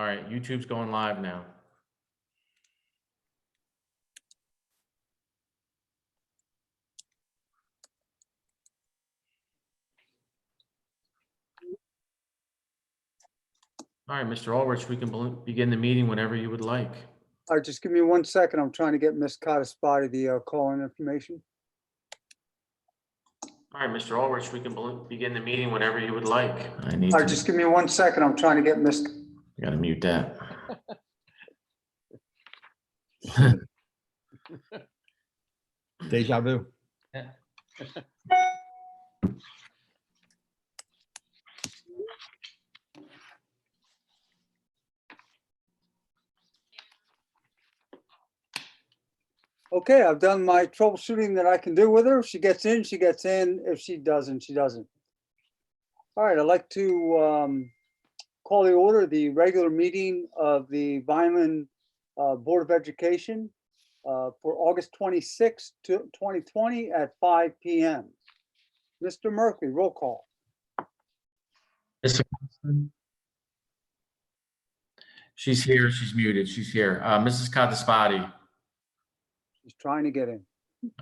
All right, YouTube's going live now. All right, Mr. Ulrich, we can begin the meeting whenever you would like. All right, just give me 1 second. I'm trying to get Ms. Codispoti the call-in information. All right, Mr. Ulrich, we can begin the meeting whenever you would like. I need All to. right, just give me 1 second. I'm trying to get Ms. I gotta mute that. Deja vu. Okay, I've done my troubleshooting that I can do with her. If she gets in, she gets in. If she doesn't, she doesn't. All right, I'd like to call the order the regular meeting of the Vineland Board of Education for August 26, 2020 at 5 p.m. Mr. Merkley, roll call. Mr. Constant? She's here. She's muted. She's here. Mrs. Codispoti. She's trying to get in.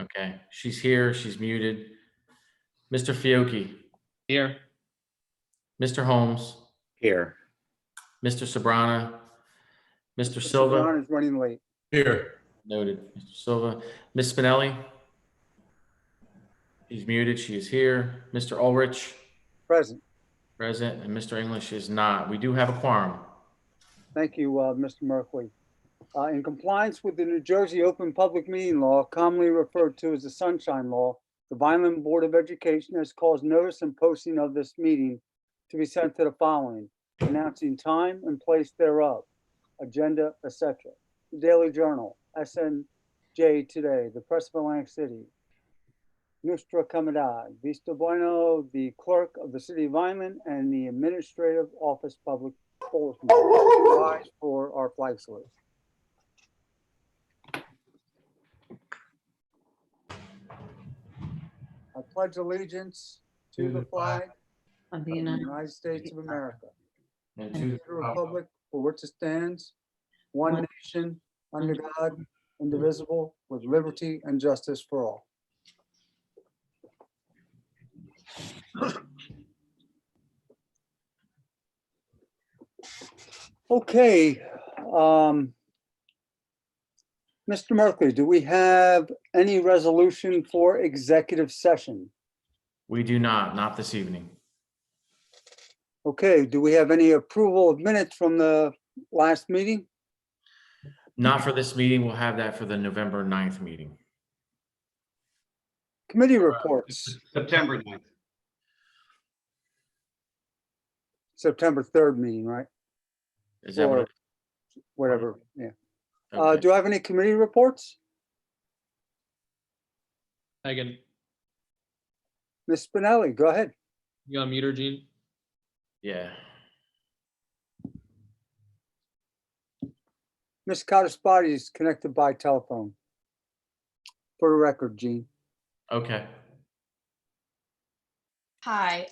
Okay, she's here. She's muted. Mr. Fiocchi. Here. Mr. Holmes. Here. Mr. Sobrana. Mr. Silva. John is running late. Here. Noted. Mr. Silva. Ms. Spinelli. She's muted. She is here. Mr. Ulrich. Present. Present. And Mr. English is not. We do have a quorum. Thank you, Mr. Merkley. In compliance with the New Jersey Open Public Meeting Law, commonly referred to as the Sunshine Law, the Vineland Board of Education has caused notice and posting of this meeting to be sent to the following: announcing time and place thereof, agenda, etc. The Daily Journal, SNJ Today, the Press of Atlantic City, Nuestra Comunidad, Visto Bueno, the Clerk of the City of Vineland, and the Administrative Office Public Bulletin. Rise for our flag salute. I pledge allegiance to the flag of of the the United United States of America, And and to the republic for which it stands, one nation, under God, indivisible, with liberty and justice for all. Okay. Mr. Merkley, do we have any resolution for executive session? we do not this evening. Okay, do we have any approval of minutes from the last meeting? Not for this meeting. We'll have that for the November 9th meeting. Committee reports, September 9th. September 3rd meeting, right? Is that what? Or whatever, yeah. Okay. Do I have any committee reports? Megan, Ms. Spinelli, go ahead. you on mute her, Gene? Yeah. Ms. Codispoti is connected by telephone. For the record, Jean. Okay. Hi,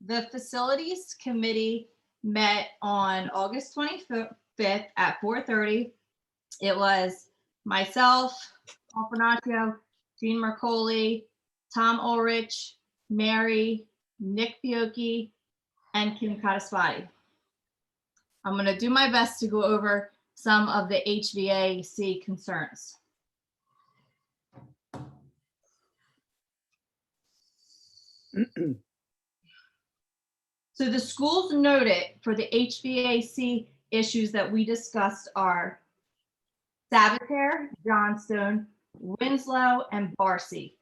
the Facilities Committee met on August 25th at 4:30. It was myself, Paul Fernaccio, Jean Mercoli, Tom Ulrich, Mary, Nick Fiocchi, and Kim Codispoti. I'm going to do my best to go over some of the HVAC concerns. So the schools noted for the HVAC issues that we discussed are Sabataire, Johnstone, Winslow, and Barcy.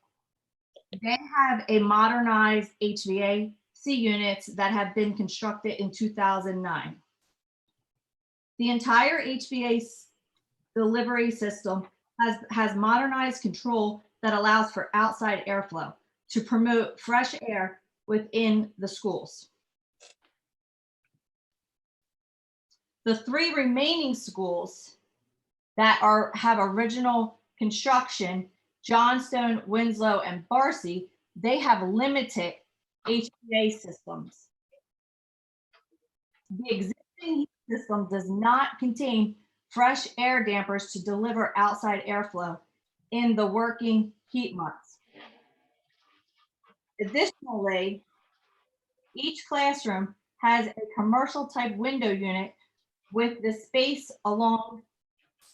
They have a modernized HVAC units that have been constructed in 2009. The entire HVAC delivery system has modernized control that allows for outside airflow to promote fresh air within the schools. The 3 remaining schools that have original construction, Johnstone, Winslow, and Barcy, they have limited HVAC systems. The existing heating system does not contain fresh air dampers to deliver outside airflow in the working heat months. Additionally, each classroom has a commercial type window unit with the space along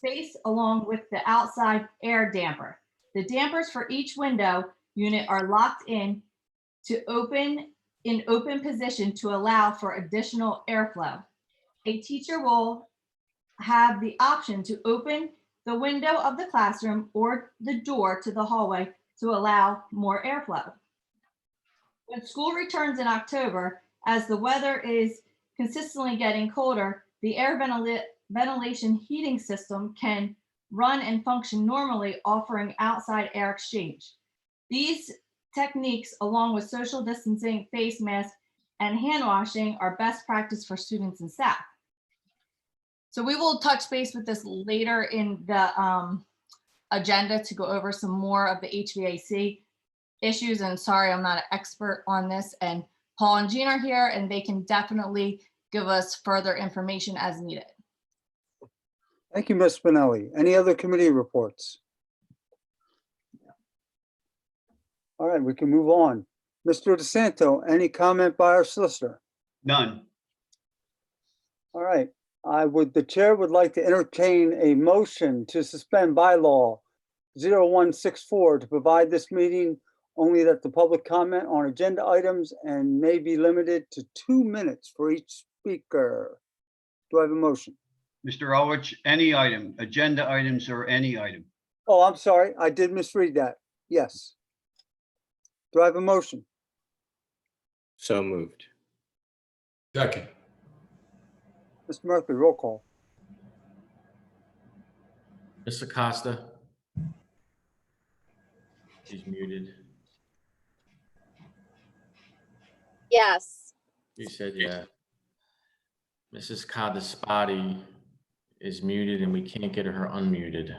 with the outside air damper. The dampers for each window unit are locked in open position to allow for additional airflow. A teacher will have the option to open the window of the classroom or the door to the hallway to allow more airflow. When school returns in October, as the weather is consistently getting colder, the air ventilation heating system can run and function normally, offering outside air exchange. These techniques, along with social distancing, face masks, and hand washing, are best practice for students and staff. So we will touch base with this later in the agenda to go over some more of the HVAC issues. And sorry, I'm not an expert on this. And Paul and Jean are here, and they can definitely give us further information as needed. Thank you, Ms. Spinelli. Any other committee reports? All right, we can move on. Mr. DeSanto, any comment by our solicitor? None. All right, the chair would like to entertain a motion to suspend bylaw 0164 to provide this meeting only that the public comment on agenda items and may be limited to 2 minutes for each speaker. Do I have a motion? Mr. Ulrich, any item, agenda items or any item. Oh, I'm sorry, I did misread that. Yes. Do I have a motion? So moved. Second. Mr. Murphy, roll call. Ms. Acosta? She's muted. Yes. You said yeah. Mrs. Codispoti is muted and we can't get her unmuted.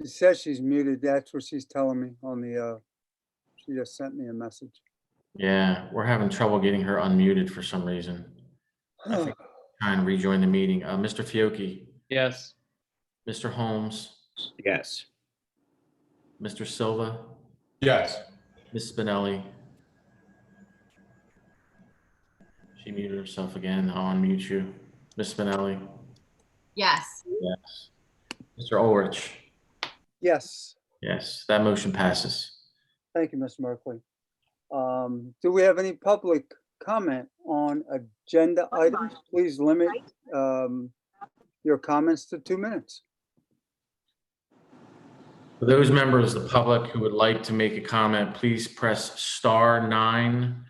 She says she's muted. That's what she's telling me on the, she just sent me a message. Yeah, we're having trouble getting her unmuted for some reason. I think trying to rejoin the meeting. Mr. Fiocchi, Yes. Mr. Holmes, Yes. Mr. Silva, Yes. Ms. Spinelli. She muted herself again. I'll unmute you. Ms. Spinelli. Yes. Yes. Mr. Ulrich. Yes, Yes, that motion passes. thank you, Mr. Merkley. Do we have any public comment on agenda items? Please limit your comments to 2 minutes. For those members of the public who would like to make a comment, please press *9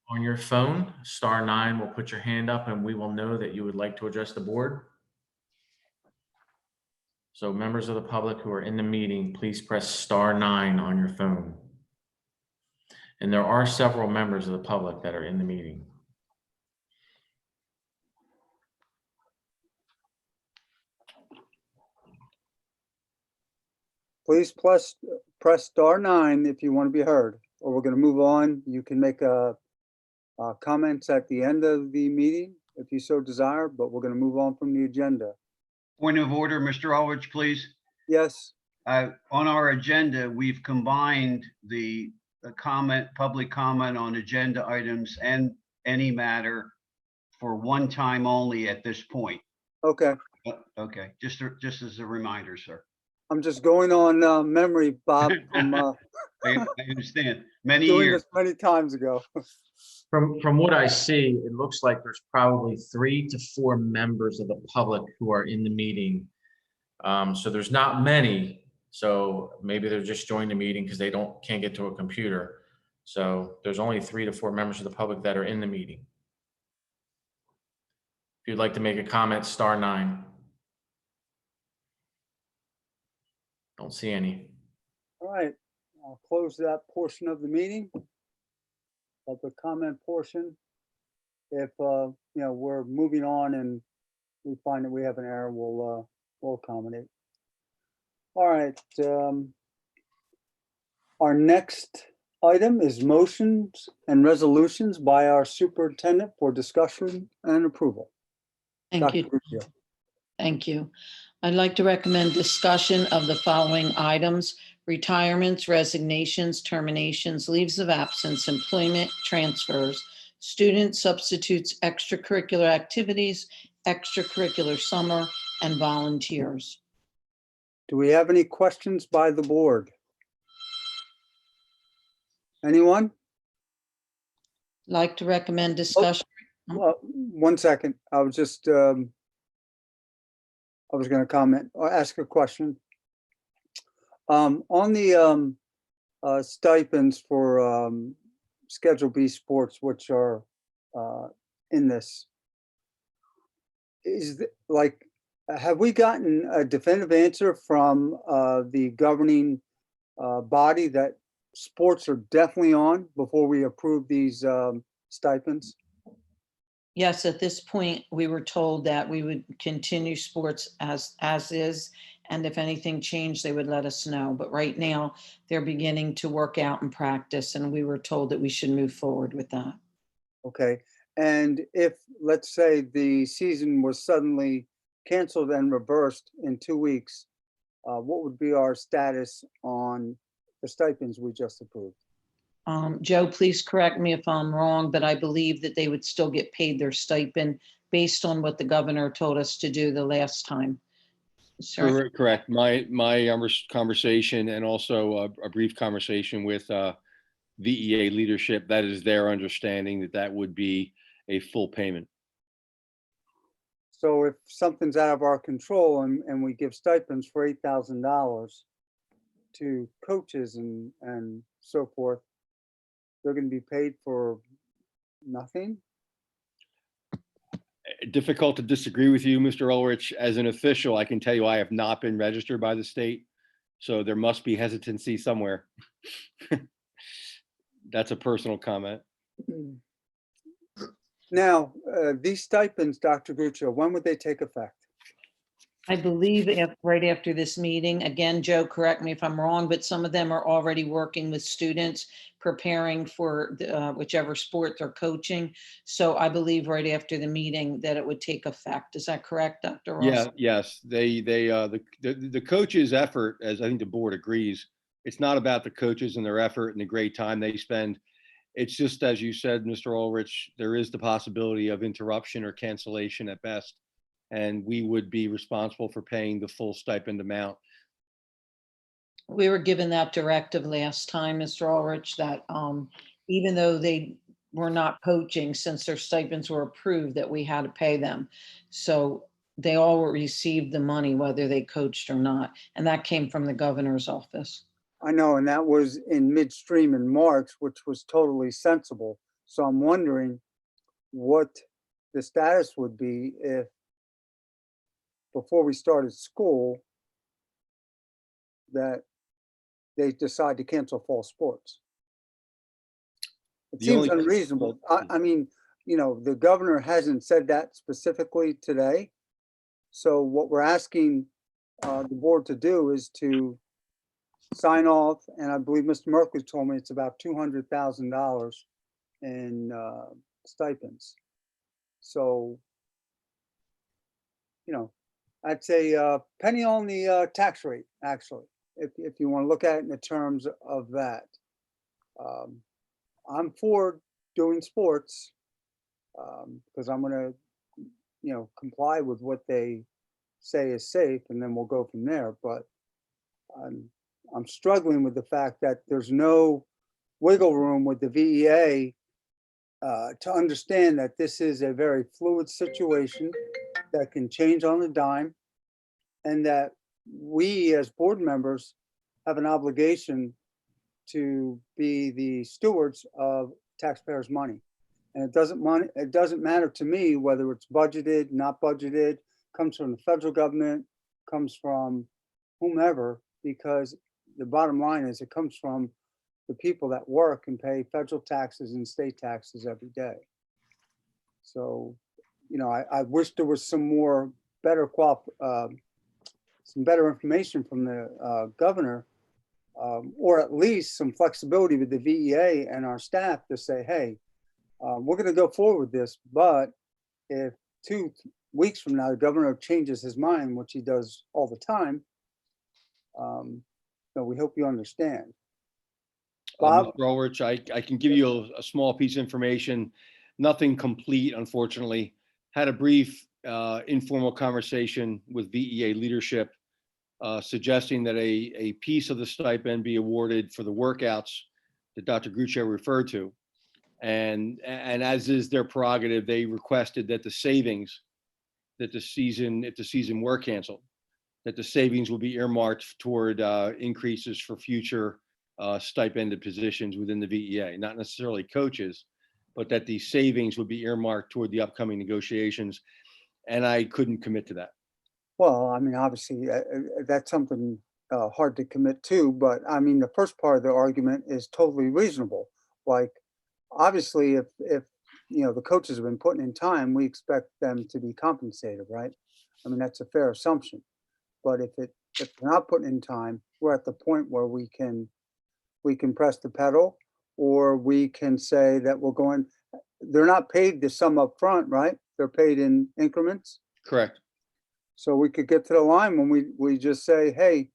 on your phone. *9 will put your hand up and we will know that you would like to address the board. So members of the public who are in the meeting, please press *9 on your phone. And there are several members of the public that are in the meeting. Please press *9 if you want to be heard, or we're going to move on. You can make comments at the end of the meeting if you so desire, but we're going to move on from the agenda. Point of order, Mr. Ulrich, please. Yes, On our agenda, we've combined the public comment on agenda items and any matter for one time only at this point. okay. Okay, just as a reminder, sir. I'm just going on memory, Bob, from I understand. Many doing years. this many times ago. From what I see, it looks like there's probably 3 to 4 members of the public who are in the meeting. So there's not many. So maybe they're just joining the meeting because they can't get to a computer. So there's only 3 to 4 members of the public that are in the meeting. If you'd like to make a comment, *9. Don't see any. All right, I'll close that portion of the meeting. Public comment portion. If we're moving on and we find that we have an error, we'll accommodate. All right. Our next item is motions and resolutions by our superintendent for discussion and approval. Thank you. Dr. Guccio. Thank you. I'd like to recommend discussion of the following items: retirements, resignations, terminations, leaves of absence, employment transfers, student substitutes, extracurricular activities, extracurricular summer, and volunteers. Do we have any questions by the board? Anyone? Like to recommend discussion. Well, one second. I was just, I was going to comment or ask a question. On the stipends for Schedule B sports, which are in this, have we gotten a definitive answer from the governing body that sports are definitely on before we approve these stipends? Yes, at this point, we were told that we would continue sports as is, and if anything changed, they would let us know. But right now, they're beginning to work out and practice, and we were told that we should move forward with that. Okay, and if, let's say, the season was suddenly canceled and reversed in 2 weeks, what would be our status on the stipends we just approved? Joe, please correct me if I'm wrong, but I believe that they would still get paid their stipend based on what the governor told us to do the last time. Sir, Correct. My conversation and also a brief conversation with VEA leadership, that is their understanding that that would be a full payment. So if something's out of our control and we give stipends for $8,000 to coaches and so forth, they're going to be paid for nothing? Difficult to disagree with you, Mr. Ulrich. As an official, I can tell you I have not been registered by the state, so there must be hesitancy somewhere. That's a personal comment. Now, these stipends, Dr. Guccio, when would they take effect? I believe right after this meeting, again, Joe, correct me if I'm wrong, but some of them are already working with students, preparing for whichever sport they're coaching. So I believe right after the meeting that it would take effect. Is that correct, Dr. Ross? Yeah, yes. The coaches' effort, as I think the board agrees, it's not about the coaches and their effort and the great time they spend. It's just, as you said, Mr. Ulrich, there is the possibility of interruption or cancellation at best. And we would be responsible for paying the full stipend amount. We were given that directive last time, Mr. Ulrich, that even though they were not coaching, since their stipends were approved, that we had to pay them. So they all received the money, whether they coached or not. And that came from the governor's office. I know, and that was in midstream in March, which was totally sensible. So I'm wondering what the status would be if before we started school that they decide to cancel fall sports. It seems unreasonable. I mean, you know, the governor hasn't said that specifically today. So what we're asking the board to do is to sign off, and I believe Mr. Merkley told me it's about $200,000 in stipends. So, you know, I'd say penny on the tax rate, actually, if you want to look at it in the terms of that. I'm for doing sports because I'm going to, you know, comply with what they say is safe, and then we'll go from there. But I'm struggling with the fact that there's no wiggle room with the VEA to understand that this is a very fluid situation that can change on a dime, and that we as board members have an obligation to be the stewards of taxpayers' money. And it doesn't matter to me whether it's budgeted, not budgeted, comes from the federal government, comes from whomever, because the bottom line is it comes from the people that work and pay federal taxes and state taxes every day. So, you know, I wish there was some more better some better information from the governor or at least some flexibility with the VEA and our staff to say, hey, we're going to go forward with this, but if 2 weeks from now, the governor changes his mind, which he does all the time, we hope you understand. Bob? Mr. Ulrich, I can give you a small piece of information, nothing complete, unfortunately. Had a brief informal conversation with VEA leadership suggesting that a piece of the stipend be awarded for the workouts that Dr. Gruccio referred to. And as is their prerogative, they requested that the savings that if the season were canceled, that the savings will be earmarked toward increases for future stipended positions within the VEA, not necessarily coaches, but that the savings would be earmarked toward the upcoming negotiations. And I couldn't commit to that. Well, I mean, obviously, that's something hard to commit to, but I mean, the first part of the argument is totally reasonable. Like, obviously, if the coaches have been putting in time, we expect them to be compensated, right? I mean, that's a fair assumption. But if they're not putting in time, we're at the point where we can press the pedal, or we can say that we're going. They're not paid the sum up front, right? They're paid in increments. Correct. So we could get to the line when we just say, hey,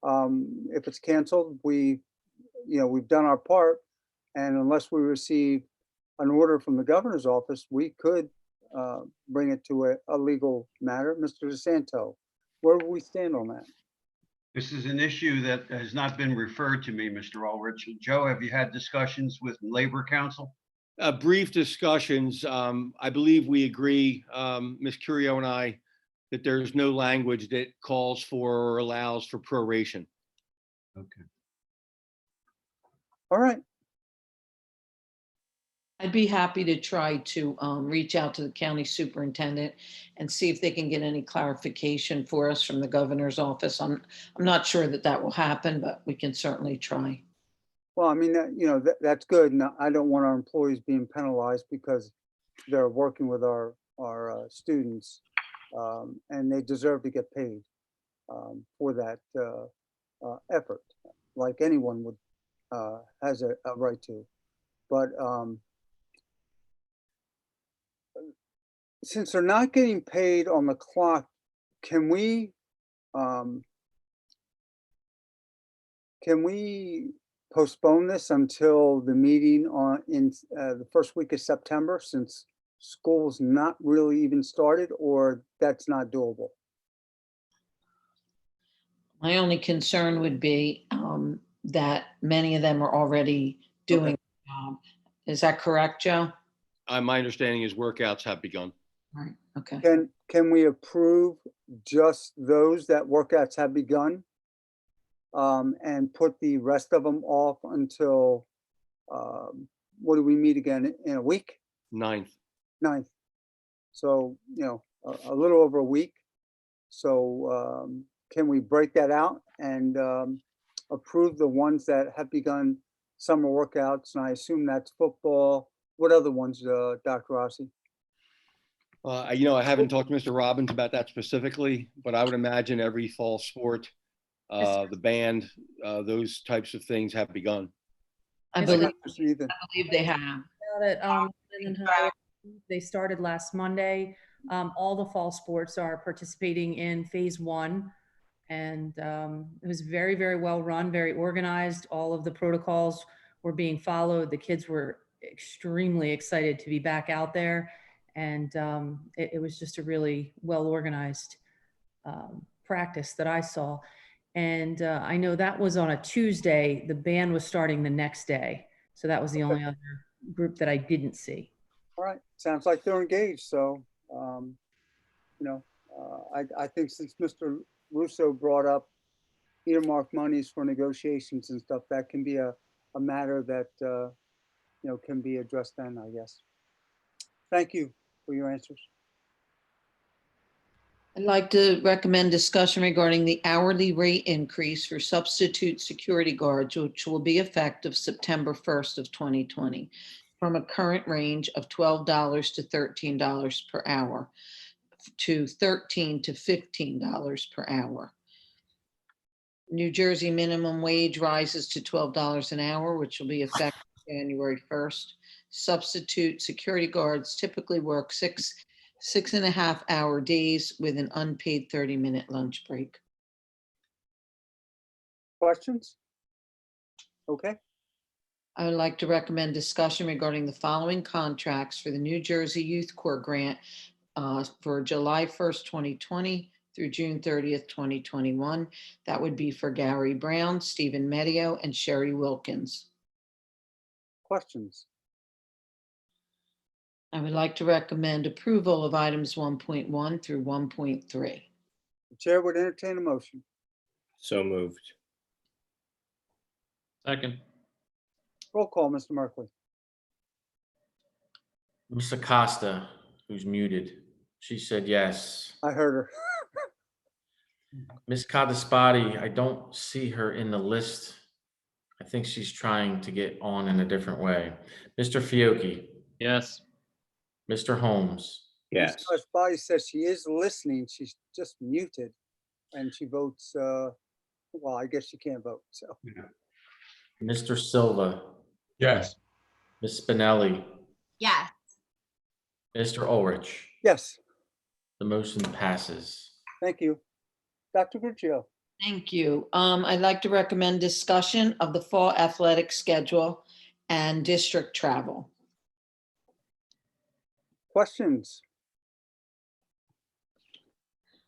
if it's canceled, we've done our part, and unless we receive an order from the governor's office, we could bring it to a legal matter. Mr. DeSanto, where do we stand on that? This is an issue that has not been referred to me, Mr. Ulrich. Joe, have you had discussions with Labor Council? Brief discussions. I believe we agree, Ms. Curio and I, that there's no language that calls for or allows for proration. Okay. All right. I'd be happy to try to reach out to the county superintendent and see if they can get any clarification for us from the governor's office. I'm not sure that will happen, but we can certainly try. Well, I mean, that's good. And I don't want our employees being penalized because they're working with our students, and they deserve to get paid for that effort, like anyone would has a right to. But since they're not getting paid on the clock, can we postpone this until the meeting in the first week of September, since school's not really even started, or that's not doable? My only concern would be that many of them are already doing the job. Is that correct, Joe? My understanding is workouts have begun. Right, okay. Can we approve just those that workouts have begun, and put the rest of them off until, what do we meet again in a week? 9th. 9th. So, a little over a week. So can we break that out and approve the ones that have begun summer workouts? And I assume that's football. What other ones, Dr. Rossi? I haven't talked to Mr. Robbins about that specifically, but I would imagine every fall sport, the band, those types of things have begun. I believe they have. They started last Monday. All the fall sports are participating in phase 1. And it was very, very well run, very organized. All of the protocols were being followed. The kids were extremely excited to be back out there. And it was just a really well organized practice that I saw. And I know that was on a Tuesday. The band was starting the next day. So that was the only other group that I didn't see. All right. Sounds like they're engaged. So, I think since Mr. Russo brought up earmark monies for negotiations and stuff, that can be a matter that, can be addressed then, I guess. Thank you for your answers. I'd like to recommend discussion regarding the hourly rate increase for substitute security guards, which will be effective September 1st of 2020, from a current range of $12 to $13 per hour to $13 to $15 per hour. New Jersey minimum wage rises to $12 an hour, which will be effective January 1st. Substitute security guards typically work 6.5 hour days with an unpaid 30-minute lunch break. Questions? Okay, I would like to recommend discussion regarding the following contracts for the New Jersey Youth Corps grant for July 1st, 2020 through June 30th, 2021. That would be for Gary Brown, Stephen Medio, and Sherry Wilkins. questions? I would like to recommend approval of items 1.1 through 1.3. The chair would entertain a motion. So moved. Second. Roll call, Mr. Merkley. Ms. Acosta, who's muted, she said yes. I heard her. Ms. Codispoti, I don't see her in the list. I think she's trying to get on in a different way. Mr. Fiocchi, Yes. Mr. Holmes, Yes. Ms. Body says she is listening. She's just muted and she votes, well, I guess she can't vote, so. Mr. Silva, Yes. Ms. Spinelli, Yes. Mr. Ulrich. Yes, The motion passes. thank you. Dr. Guccio. Thank you. I'd like to recommend discussion of the fall athletic schedule and district travel. Questions?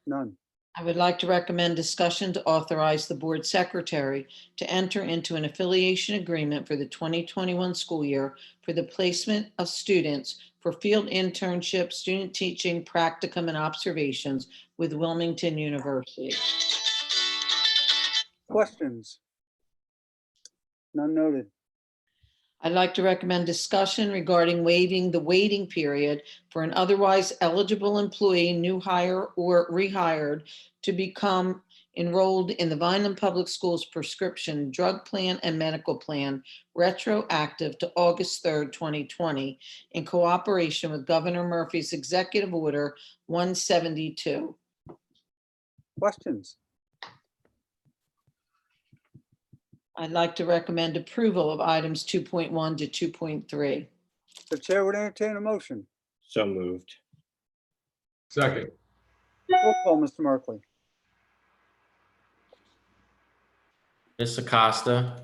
None. I would like to recommend discussion to authorize the board secretary to enter into an affiliation agreement for the 2021 school year for the placement of students for field internships, student teaching, practicum, and observations with Wilmington University. Questions? None noted. I'd like to recommend discussion regarding waiving the waiting period for an otherwise eligible employee, new hire or rehired, to become enrolled in the Vineland Public Schools prescription drug plan and medical plan retroactive to August 3rd, 2020, in cooperation with Governor Murphy's Executive Order 172. Questions? I'd like to recommend approval of items 2.1 to 2.3. The chair would entertain a motion. So moved. Second. Roll call, Mr. Merkley. Ms. Acosta.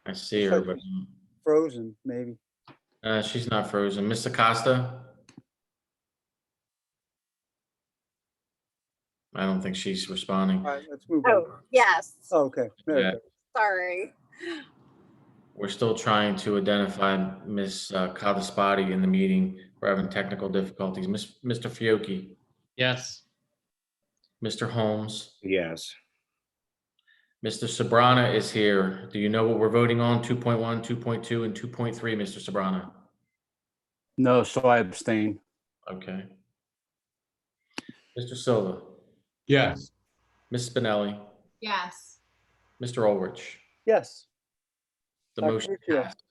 I see her, but Frozen, maybe. she's not frozen. Ms. Acosta? I don't think she's responding. All right, let's move on. Oh, yes. Oh, okay, there we Yeah. go. Sorry. We're still trying to identify Ms. Codispoti in the meeting. We're having technical difficulties. Mr. Fiocchi, Yes. Mr. Holmes, Yes. Mr. Sabrana is here. Do you know what we're voting on? 2.1, 2.2, and 2.3, Mr. Sabrana? No, so I abstain. Okay. Mr. Silva, Yes. Ms. Spinelli, Yes. Mr. Ulrich. Yes, The Dr. motion Guccio. passed.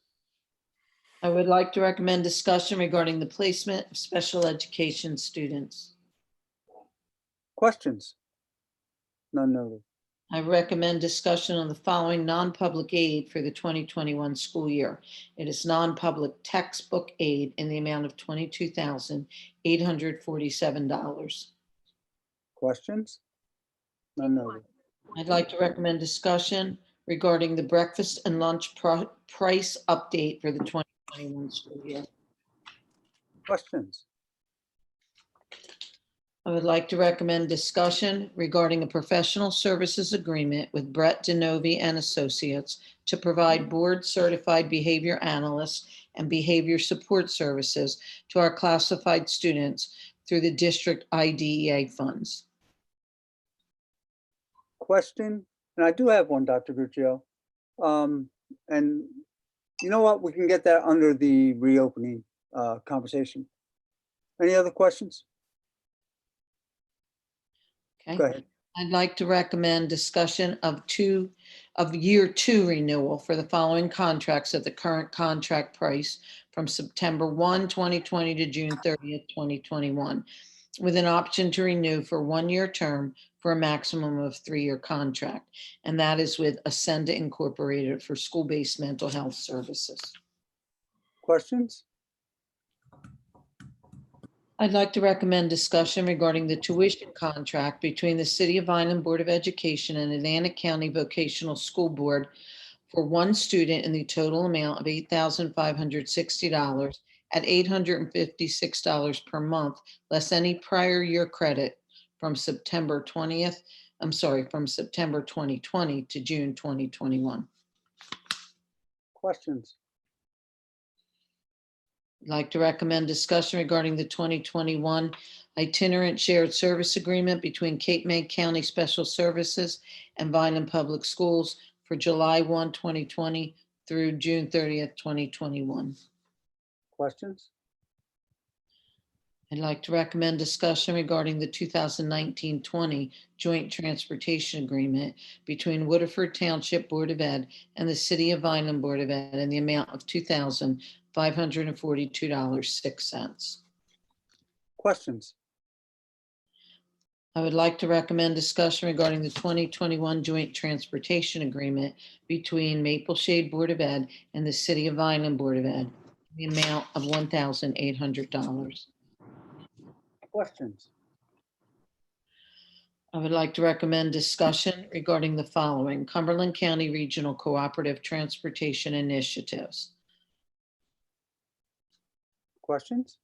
I would like to recommend discussion regarding the placement of special education students. Questions? None noted. I recommend discussion on the following non-public aid for the 2021 school year. It is non-public textbook aid in the amount of $22,847. Questions? None noted. I'd like to recommend discussion regarding the breakfast and lunch price update for the 2021 school year. Questions? I would like to recommend discussion regarding a professional services agreement with Brett DeNovi and Associates to provide board-certified behavior analysts and behavior support services to our classified students through the district IDEA funds. Question, and I do have one, Dr. Guccio. And you know what? We can get that under the reopening conversation. Any other questions? Okay. Go ahead. I'd like to recommend discussion of year two renewal for the following contracts at the current contract price from September 1, 2020 to June 30th, 2021. with an option to renew for 1-year term for a maximum of 3-year contract. And that is with Ascenda Incorporated for school-based mental health services. Questions? I'd like to recommend discussion regarding the tuition contract between the City of Vineland Board of Education and Atlantic County Vocational School Board for one student in the total amount of $8,560 at $856 per month, less any prior year credit from September 2020 to June 2021. Questions? I'd like to recommend discussion regarding the 2021 itinerant shared service agreement between Cape May County Special Services and Vineland Public Schools for July 1, 2020 through June 30th, 2021. Questions? I'd like to recommend discussion regarding the 2019-20 joint transportation agreement between Woodford Township Board of Ed and the City of Vineland Board of Ed in the amount of $2,542.06. Questions? I would like to recommend discussion regarding the 2021 joint transportation agreement between Maple Shade Board of Ed and the City of Vineland Board of Ed, the amount of $1,800. Questions? I would like to recommend discussion regarding the following: Cumberland County Regional Cooperative Transportation Initiatives. Questions?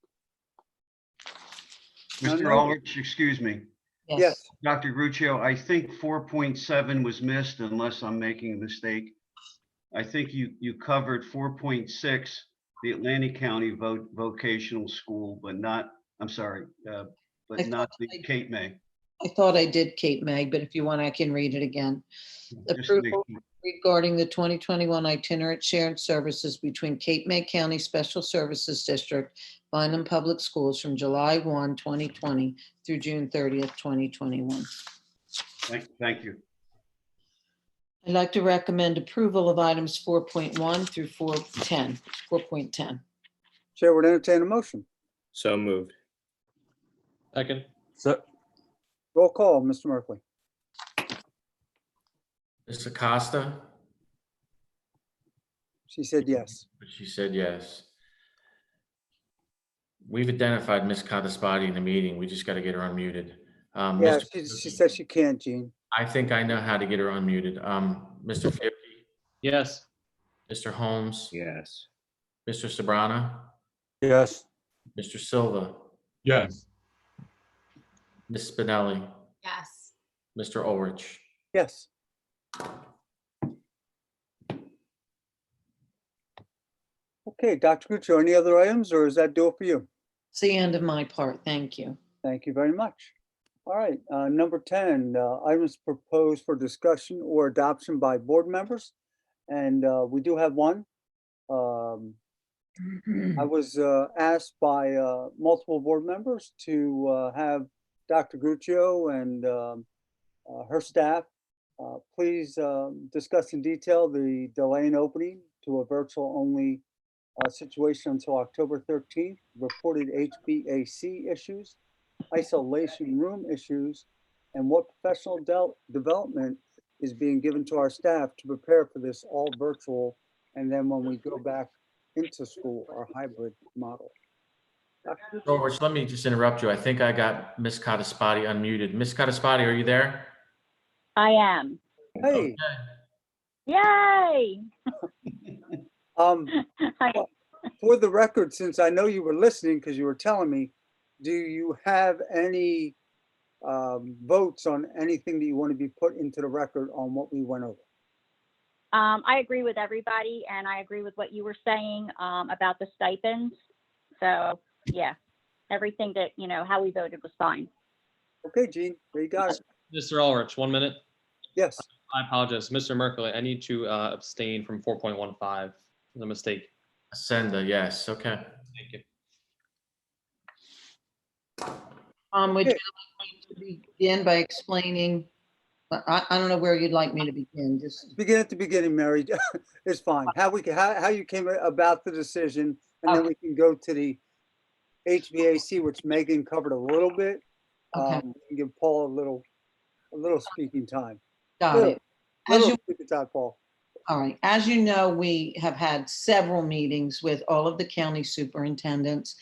No, Mr. no. Ulrich, excuse me. Yes. Dr. Gruccio, I think 4.7 was missed unless I'm making a mistake. I think you covered 4.6, the Atlantic County Vocational School, but not, I'm sorry, but not the Cape May. I thought I did Cape May, but if you want, I can read it again. Just to make Approval sure. regarding the 2021 itinerant shared services between Cape May County Special Services District, Vineland Public Schools from July 1, 2020 through June 30th, 2021. Thank you. I'd like to recommend approval of items 4.1 through 4.10. Chair would entertain a motion. So moved. Second. So, Roll call, Mr. Merkley. Ms. Acosta? She said yes. She said yes. We've identified Ms. Codispoti in the meeting. We just got to get her unmuted. Yeah, Mr. she said she can't, Gene. I think I know how to get her unmuted. Mr. Fiocchi, Yes. Mr. Holmes, Yes. Mr. Sabrana, yes. Mr. Silva, Yes. Ms. Spinelli, Yes. Mr. Ulrich. Yes. Okay, Dr. Guccio, any other items, or is that do it for you? It's the end of my part. Thank you. Thank you very much. All right, number 10, items proposed for discussion or adoption by board members. And we do have one. I was asked by multiple board members to have Dr. Guccio and her staff please discuss in detail the delay in opening to a virtual only situation until October 13th, reported HVAC issues, isolation room issues, and what professional development is being given to our staff to prepare for this all virtual, and then when we go back into school, our hybrid model. Dr. Guccio? Ulrich, let me just interrupt you. I think I got Ms. Codispoti unmuted. Ms. Codispoti, are you there? I am. Hey, Yay! well, for the record, since I know you were listening because you were telling me, do you have any votes on anything that you want to be put into the record on what we went over? I agree with everybody, and I agree with what you were saying about the stipends. So, yeah, everything that, how we voted was fine. Okay, Gene, there you got it. Mr. Ulrich, 1 minute. Yes. I apologize. Mr. Merkley, I need to abstain from 4.15. It's a mistake. Ascenda, yes, okay. Thank you. Would you like me to begin by explaining? I don't know where you'd like me to begin. Just Begin at the beginning, Mary. It's fine. How you came about the decision, and then we can go to the HVAC, which Megan covered a little bit. Okay. We can give Paul a little speaking time. Got it. As Little you, speaking time, Paul. all right, as you know, we have had several meetings with all of the county superintendents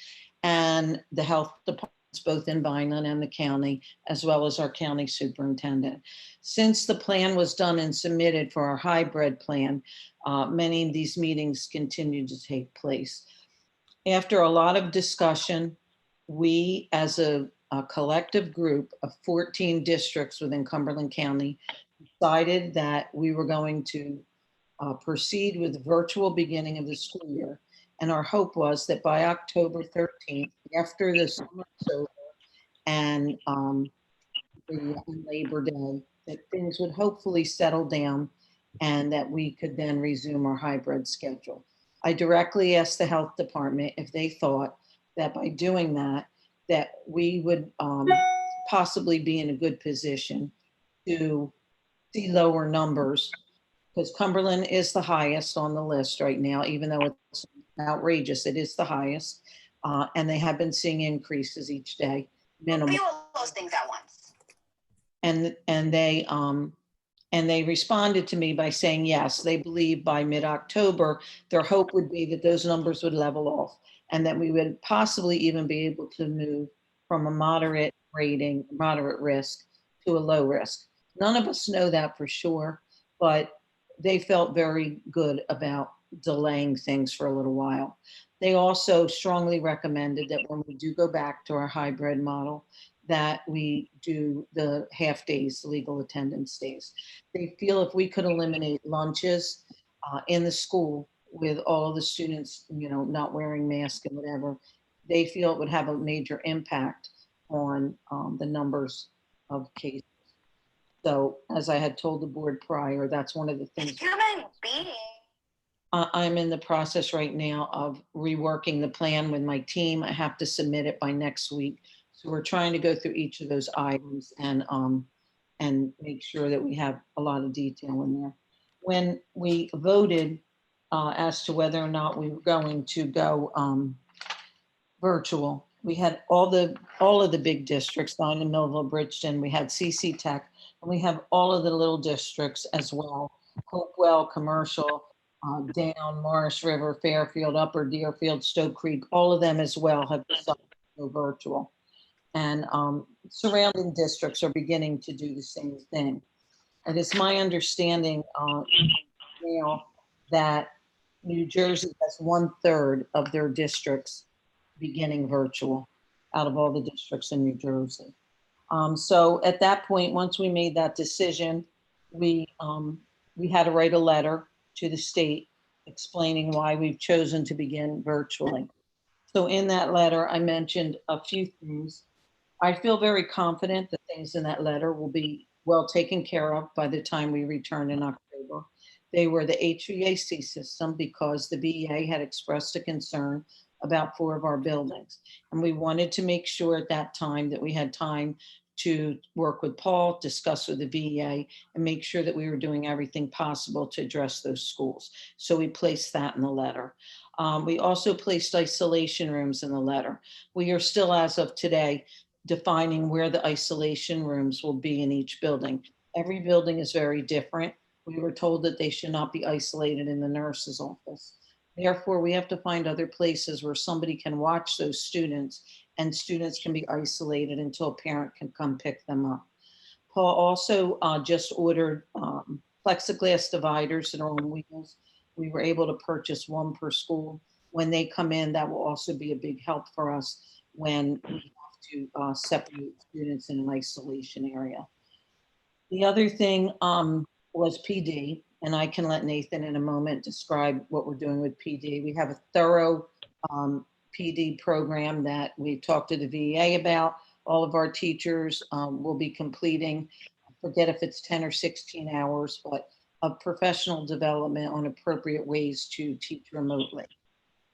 and the health departments, both in Vineland and the county, as well as our county superintendent. Since the plan was done and submitted for our hybrid plan, many of these meetings continue to take place. After a lot of discussion, we, as a collective group of 14 districts within Cumberland County, decided that we were going to proceed with the virtual beginning of the school year. And our hope was that by October 13th, after the summer is over and the Labor Day, that things would hopefully settle down and that we could then resume our hybrid schedule. I directly asked the health department if they thought that by doing that, that we would possibly be in a good position to see lower numbers, because Cumberland is the highest on the list right now, even though it's outrageous, it is the highest. And they have been seeing increases each day, minimal. Those things at once. And they responded to me by saying, yes, they believe by mid-October, their hope would be that those numbers would level off and that we would possibly even be able to move from a moderate rating, moderate risk to a low risk. None of us know that for sure, but they felt very good about delaying things for a little while. They also strongly recommended that when we do go back to our hybrid model, that we do the half days, legal attendance days. They feel if we could eliminate lunches in the school with all of the students, not wearing masks and whatever, they feel it would have a major impact on the numbers of cases. So as I had told the board prior, that's one of the things. Human being. I'm in the process right now of reworking the plan with my team. I have to submit it by next week. So we're trying to go through each of those items and make sure that we have a lot of detail in there. When we voted as to whether or not we were going to go virtual, we had all of the big districts, Vineland, Millville, Bridgeton, we had CC Tech, and we have all of the little districts as well. Hopewell, Commercial, Down, Morris River, Fairfield, Upper Deerfield, Stoke Creek, all of them as well have decided to go virtual. And surrounding districts are beginning to do the same thing. And it's my understanding now that New Jersey has 1/3 of their districts beginning virtual out of all the districts in New Jersey. So at that point, once we made that decision, we had to write a letter to the state explaining why we've chosen to begin virtually. So in that letter, I mentioned a few things. I feel very confident that things in that letter will be well taken care of by the time we return in October. They were the HVAC system because the BEA had expressed a concern about 4 of our buildings. And we wanted to make sure at that time that we had time to work with Paul, discuss with the BEA, and make sure that we were doing everything possible to address those schools. So we placed that in the letter. We also placed isolation rooms in the letter. We are still, as of today, defining where the isolation rooms will be in each building. Every building is very different. We were told that they should not be isolated in the nurse's office. Therefore, we have to find other places where somebody can watch those students and students can be isolated until a parent can come pick them up. Paul also just ordered plexiglass dividers that are on wheels. We were able to purchase 1 per school. When they come in, that will also be a big help for us when we have to separate students in an isolation area. The other thing was PD, and I can let Nathan in a moment describe what we're doing with PD. We have a thorough PD program that we talked to the VA about. All of our teachers will be completing, I forget if it's 10 or 16 hours, but of professional development on appropriate ways to teach remotely.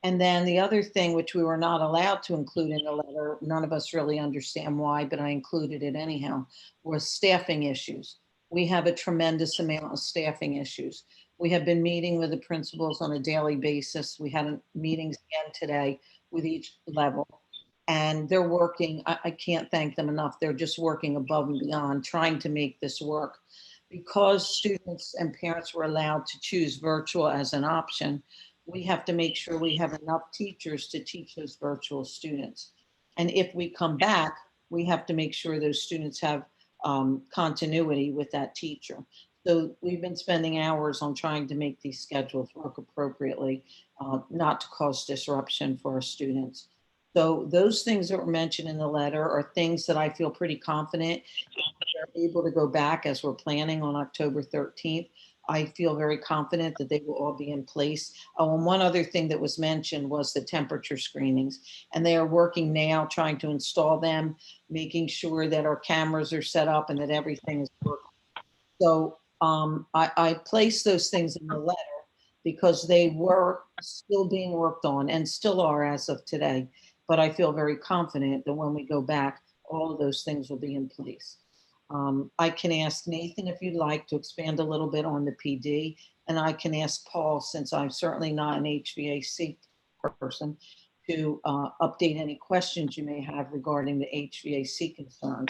And then the other thing, which we were not allowed to include in the letter, none of us really understand why, but I included it anyhow, was staffing issues. We have a tremendous amount of staffing issues. We have been meeting with the principals on a daily basis. We had meetings again today with each level. And they're working, I can't thank them enough. They're just working above and beyond, trying to make this work. Because students and parents were allowed to choose virtual as an option, we have to make sure we have enough teachers to teach those virtual students. And if we come back, we have to make sure those students have continuity with that teacher. So we've been spending hours on trying to make these schedules work appropriately, not to cause disruption for our students. So those things that were mentioned in the letter are things that I feel pretty confident they're able to go back as we're planning on October 13th. I feel very confident that they will all be in place. Oh, and one other thing that was mentioned was the temperature screenings, and they are working now trying to install them, making sure that our cameras are set up and that everything is working. So I placed those things in the letter because they were still being worked on and still are as of today. But I feel very confident that when we go back, all of those things will be in place. I can ask Nathan if you'd like to expand a little bit on the PD, and I can ask Paul, since I'm certainly not an HVAC person, to update any questions you may have regarding the HVAC concerns.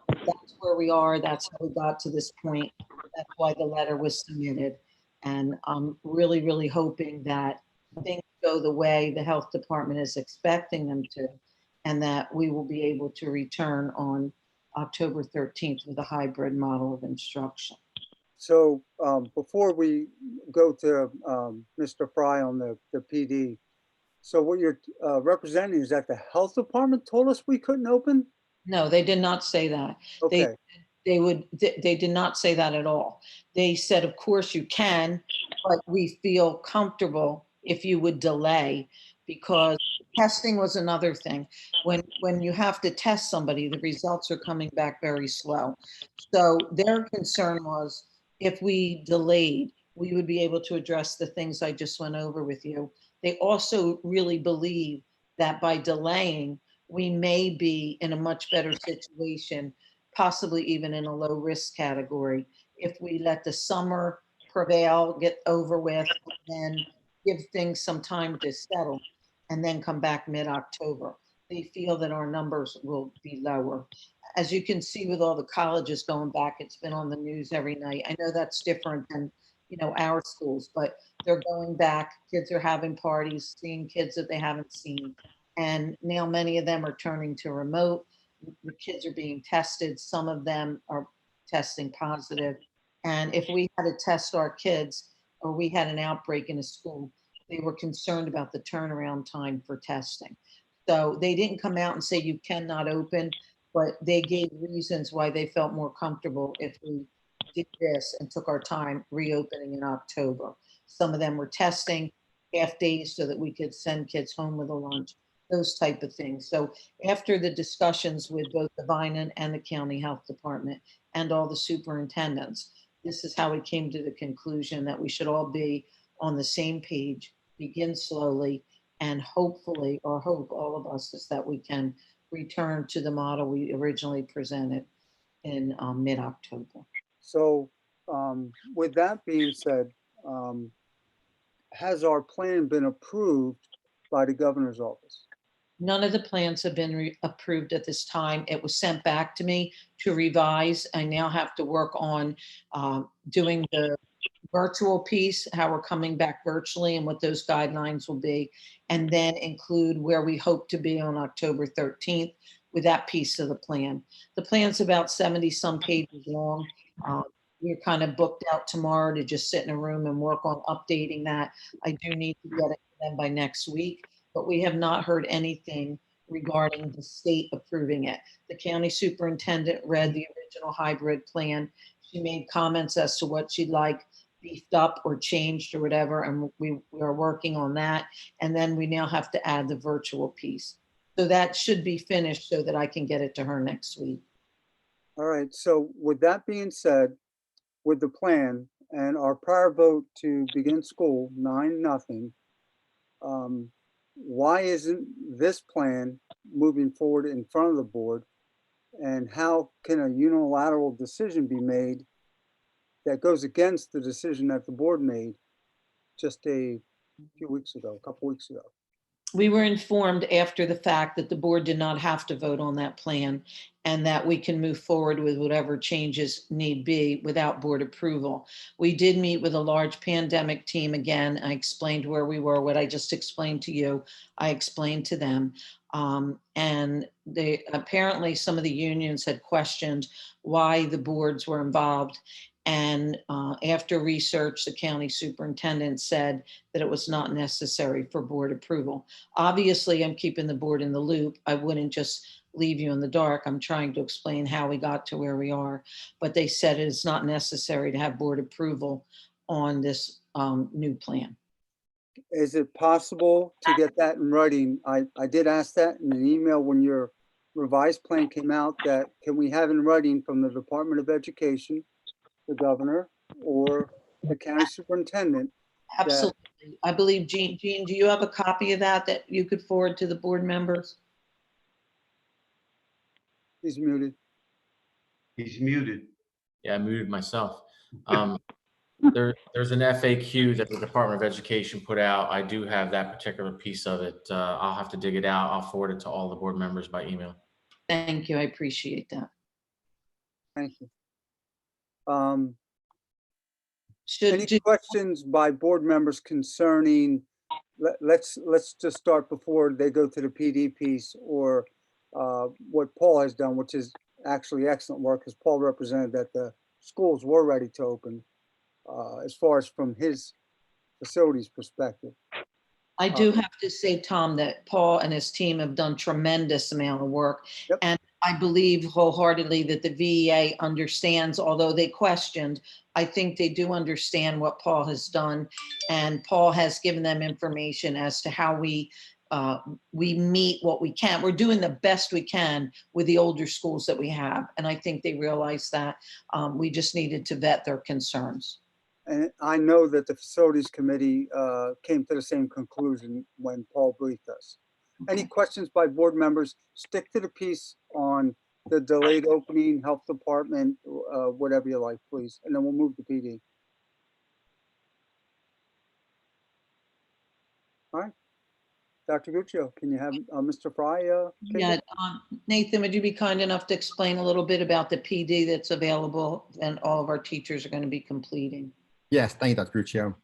That's where we are. That's how we got to this point. That's why the letter was submitted. And I'm really, really hoping that things go the way the health department is expecting them to, and that we will be able to return on October 13th with a hybrid model of instruction. So before we go to Mr. Fry on the PD, so what you're representing is that the health department told us we couldn't open? No, they did not say that. Okay, They did not say that at all. They said, of course you can, but we feel comfortable if you would delay, because testing was another thing. When you have to test somebody, the results are coming back very slow. So their concern was if we delayed, we would be able to address the things I just went over with you. They also really believe that by delaying, we may be in a much better situation, possibly even in a low risk category, if we let the summer prevail, get over with, and give things some time to settle, and then come back mid-October. They feel that our numbers will be lower. As you can see with all the colleges going back, it's been on the news every night. I know that's different than, our schools, but they're going back. Kids are having parties, seeing kids that they haven't seen. And now many of them are turning to remote. The kids are being tested. Some of them are testing positive. And if we had to test our kids, or we had an outbreak in a school, they were concerned about the turnaround time for testing. So they didn't come out and say you cannot open, but they gave reasons why they felt more comfortable if we did this and took our time reopening in October. Some of them were testing half days so that we could send kids home with a lunch, those type of things. So after the discussions with both the Vineland and the county health department and all the superintendents, this is how we came to the conclusion that we should all be on the same page, begin slowly, and hopefully, or hope all of us, is that we can return to the model we originally presented in mid-October. so with that being said, has our plan been approved by the governor's office? None of the plans have been approved at this time. It was sent back to me to revise. I now have to work on doing the virtual piece, how we're coming back virtually and what those guidelines will be, and then include where we hope to be on October 13th with that piece of the plan. The plan's about 70 some pages long. We're kind of booked out tomorrow to just sit in a room and work on updating that. I do need to get it to them by next week, but we have not heard anything regarding the state approving it. The county superintendent read the original hybrid plan. She made comments as to what she'd like beefed up or changed or whatever, and we are working on that. And then we now have to add the virtual piece. So that should be finished so that I can get it to her next week. All right, so with that being said, with the plan and our prior vote to begin school, 9-0, why isn't this plan moving forward in front of the board? And how can a unilateral decision be made that goes against the decision that the board made just a few weeks ago, a couple weeks ago? We were informed after the fact that the board did not have to vote on that plan and that we can move forward with whatever changes need be without board approval. We did meet with a large pandemic team again. I explained where we were, what I just explained to you, I explained to them. And they apparently some of the unions had questioned why the boards were involved. And after research, the county superintendent said that it was not necessary for board approval. Obviously, I'm keeping the board in the loop. I wouldn't just leave you in the dark. I'm trying to explain how we got to where we are. But they said it is not necessary to have board approval on this new plan. Is it possible to get that in writing? I did ask that in an email when your revised plan came out, that can we have in writing from the Department of Education, the governor, or the county superintendent? Absolutely. I believe, Jean, do you have a copy of that you could forward to the board members? He's muted. He's muted. Yeah, I muted myself. There's an FAQ that the Department of Education put out. I do have that particular piece of it. I'll have to dig it out. I'll forward it to all the board members by email. Thank you. I appreciate that. Thank you. Should Any questions by board members concerning, let's just start before they go to the PD piece, or what Paul has done, which is actually excellent work, because Paul represented that the schools were ready to open, as far as from his facilities perspective. I do have to say, Tom, that Paul and his team have done tremendous amount of work. Yep. And I believe wholeheartedly that the VEA understands, although they questioned, I think they do understand what Paul has done. And Paul has given them information as to how we meet what we can. We're doing the best we can with the older schools that we have. And I think they realize that we just needed to vet their concerns. And I know that the facilities committee came to the same conclusion when Paul briefed us. Any questions by board members? Stick to the piece on the delayed opening, health department, whatever you like, please. And then we'll move to PD. All right. Dr. Guccio, can you have Mr. Fry? Take Yeah, it? Nathan, would you be kind enough to explain a little bit about the PD that's available and all of our teachers are going to be completing? Yes, thank you, Dr. Guccio.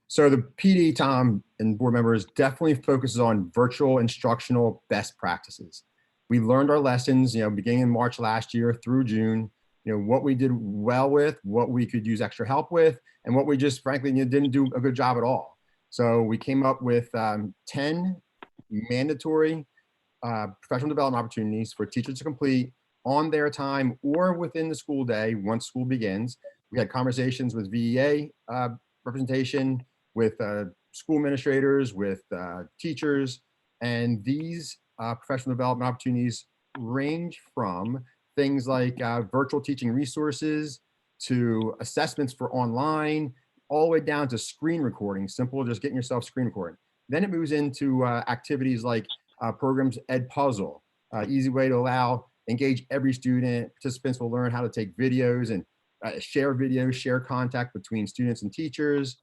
So the PD, Tom, and board members definitely focuses on virtual instructional best practices. We learned our lessons, beginning in March last year through June, what we did well with, what we could use extra help with, and what we just frankly didn't do a good job at all. So we came up with 10 mandatory professional development opportunities for teachers to complete on their time or within the school day once school begins. We had conversations with VEA representation, with school administrators, with teachers, and these professional development opportunities range from things like virtual teaching resources to assessments for online, all the way down to screen recording, simple, just getting yourself screen recording. Then it moves into activities like programs Ed Puzzle, easy way to engage every student. Participants will learn how to take videos and share videos, share contact between students and teachers.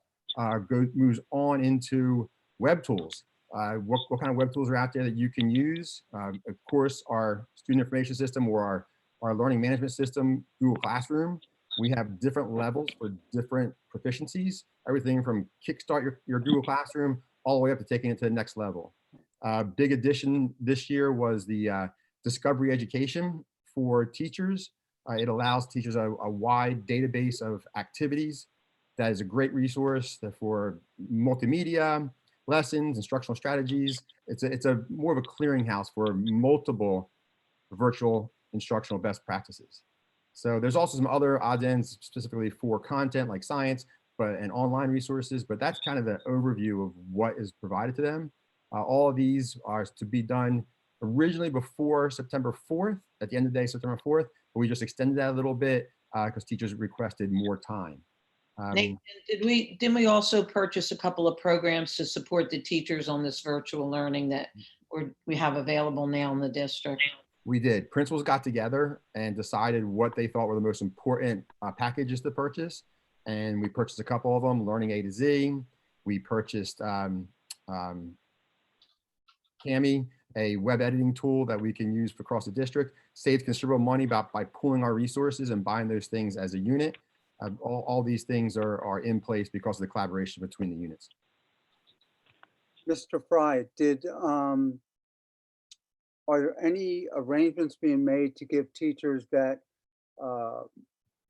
Moves on into web tools. What kind of web tools are out there that you can use? Of course, our student information system or our learning management system, Google Classroom. We have different levels for different proficiencies, everything from kickstart your Google Classroom all the way up to taking it to the next level. Big addition this year was the Discovery Education for teachers. It allows teachers a wide database of activities. That is a great resource for multimedia, lessons, instructional strategies. It's a more of a clearinghouse for multiple virtual instructional best practices. So there's also some other odds and ends specifically for content like science, and online resources, but that's kind of the overview of what is provided to them. All of these are to be done originally before September 4th, at the end of the day, September 4th, but we just extended that a little bit because teachers requested more time. Nathan, didn't we also purchase a couple of programs to support the teachers on this virtual learning that we have available now in the district? We did. Principals got together and decided what they thought were the most important packages to purchase. And we purchased a couple of them, Learning A to Z. We purchased Cami, a web editing tool that we can use for across the district, saves considerable money by pooling our resources and buying those things as a unit. All these things are in place because of the collaboration between the units. Mr. Fry, are there any arrangements being made to give teachers that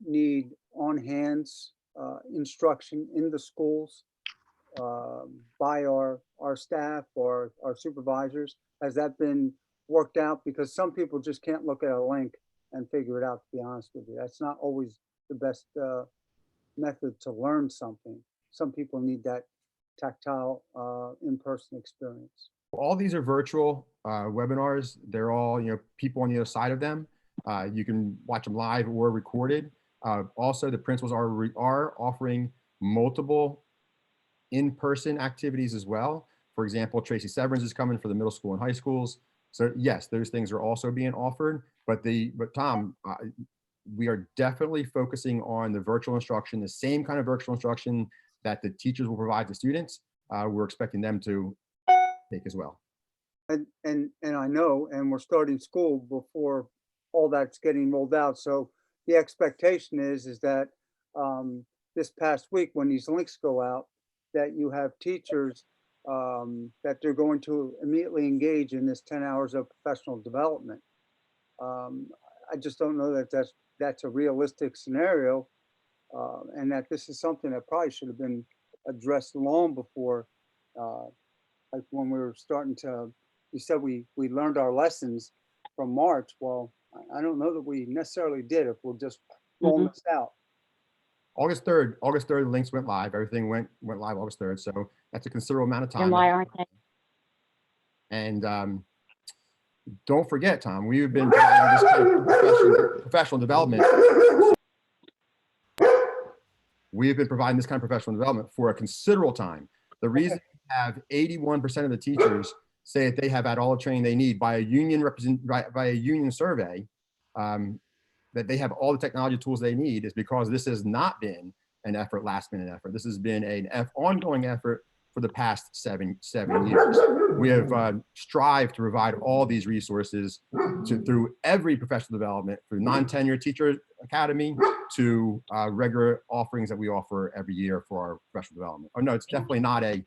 need on-hands instruction in the schools by our staff or our supervisors? Has that been worked out? Because some people just can't look at a link and figure it out, to be honest with you. That's not always the best method to learn something. Some people need that tactile in-person experience. All these are virtual webinars. They're all, people on the other side of them. You can watch them live or recorded. Also, the principals are offering multiple in-person activities as well. For example, Tracy Severance is coming for the middle school and high schools. So yes, those things are also being offered. But Tom, we are definitely focusing on the virtual instruction, the same kind of virtual instruction that the teachers will provide to students. We're expecting them to take as well. And I know, and we're starting school before all that's getting rolled out. So the expectation is that this past week, when these links go out, that you have teachers that they're going to immediately engage in this 10 hours of professional development. I just don't know that that's a realistic scenario, and that this is something that probably should have been addressed long before, like when we were starting to, you said we learned our lessons from March. Well, I don't know that we necessarily did if we're just rolling this out. August 3rd, the links went live. Everything went live August 3rd. So that's a considerable amount of time. And why aren't they? And don't forget, Tom, we've been providing this kind of professional development. We have been providing this kind of professional development for a considerable time. The reason we have 81% of the teachers say that they have had all the training they need by a union survey, that they have all the technology tools they need, is because this has not been an effort, last-minute effort. This has been an ongoing effort for the past seven years. We have strived to provide all these resources through every professional development, through non-tenured teacher academy to regular offerings that we offer every year for our professional development. Oh no, it's definitely not a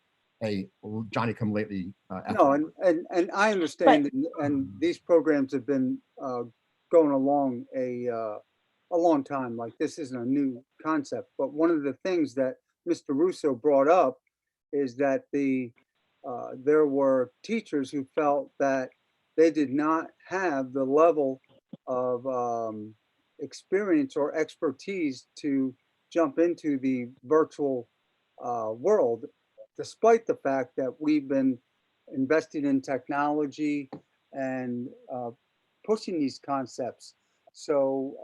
Johnny come lately effort. No, and I understand, and these programs have been going along a long time. Like, this isn't a new concept, but one of the things that Mr. Russo brought up is that there were teachers who felt that they did not have the level of experience or expertise to jump into the virtual world, despite the fact that we've been investing in technology and pushing these concepts. So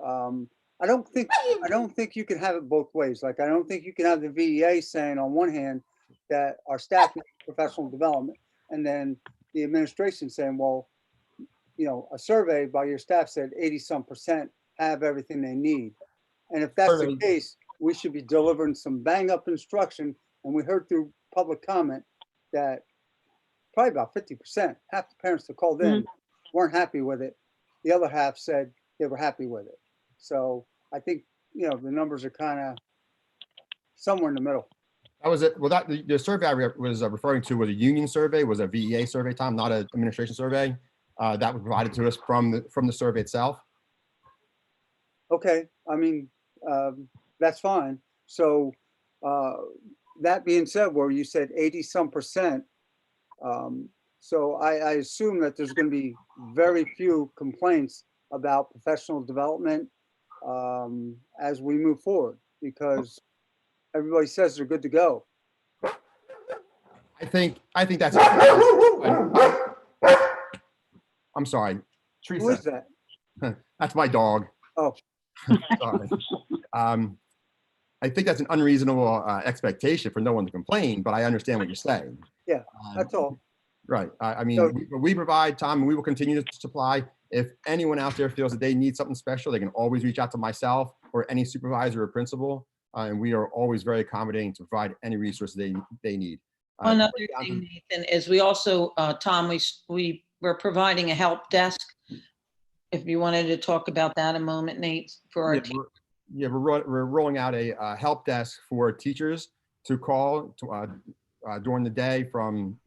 I don't think you can have it both ways. Like, I don't think you can have the VEA saying on one hand that our staff needs professional development, and then the administration saying, well, a survey by your staff said 80-some% have everything they need. And if that's the case, we should be delivering some bang up instruction. And we heard through public comment that probably about 50%, half the parents that called in weren't happy with it. The other half said they were happy with it. So I think, the numbers are kind of somewhere in the middle. That was it. Well, the survey I was referring to was a union survey, was a VEA survey, Tom, not an administration survey. That was provided to us from the survey itself. Okay, I mean, that's fine. So that being said, where you said 80-some%, so I assume that there's going to be very few complaints about professional development as we move forward, because everybody says they're good to go. I think that's. I'm sorry, Teresa. Who is that? That's my dog. Oh. Sorry. I think that's an unreasonable expectation for no one to complain, but I understand what you're saying. Yeah, that's all. Right. I mean, we provide, Tom, and we will continue to supply. If anyone out there feels that they need something special, they can always reach out to myself or any supervisor or principal, and we are always very accommodating to provide any resources they need. One other down to- thing, Nathan, is we also, Tom, we're providing a help desk. If you wanted to talk about that a moment, Nate, for our Yeah, team. we're rolling out a help desk for teachers to call during the day from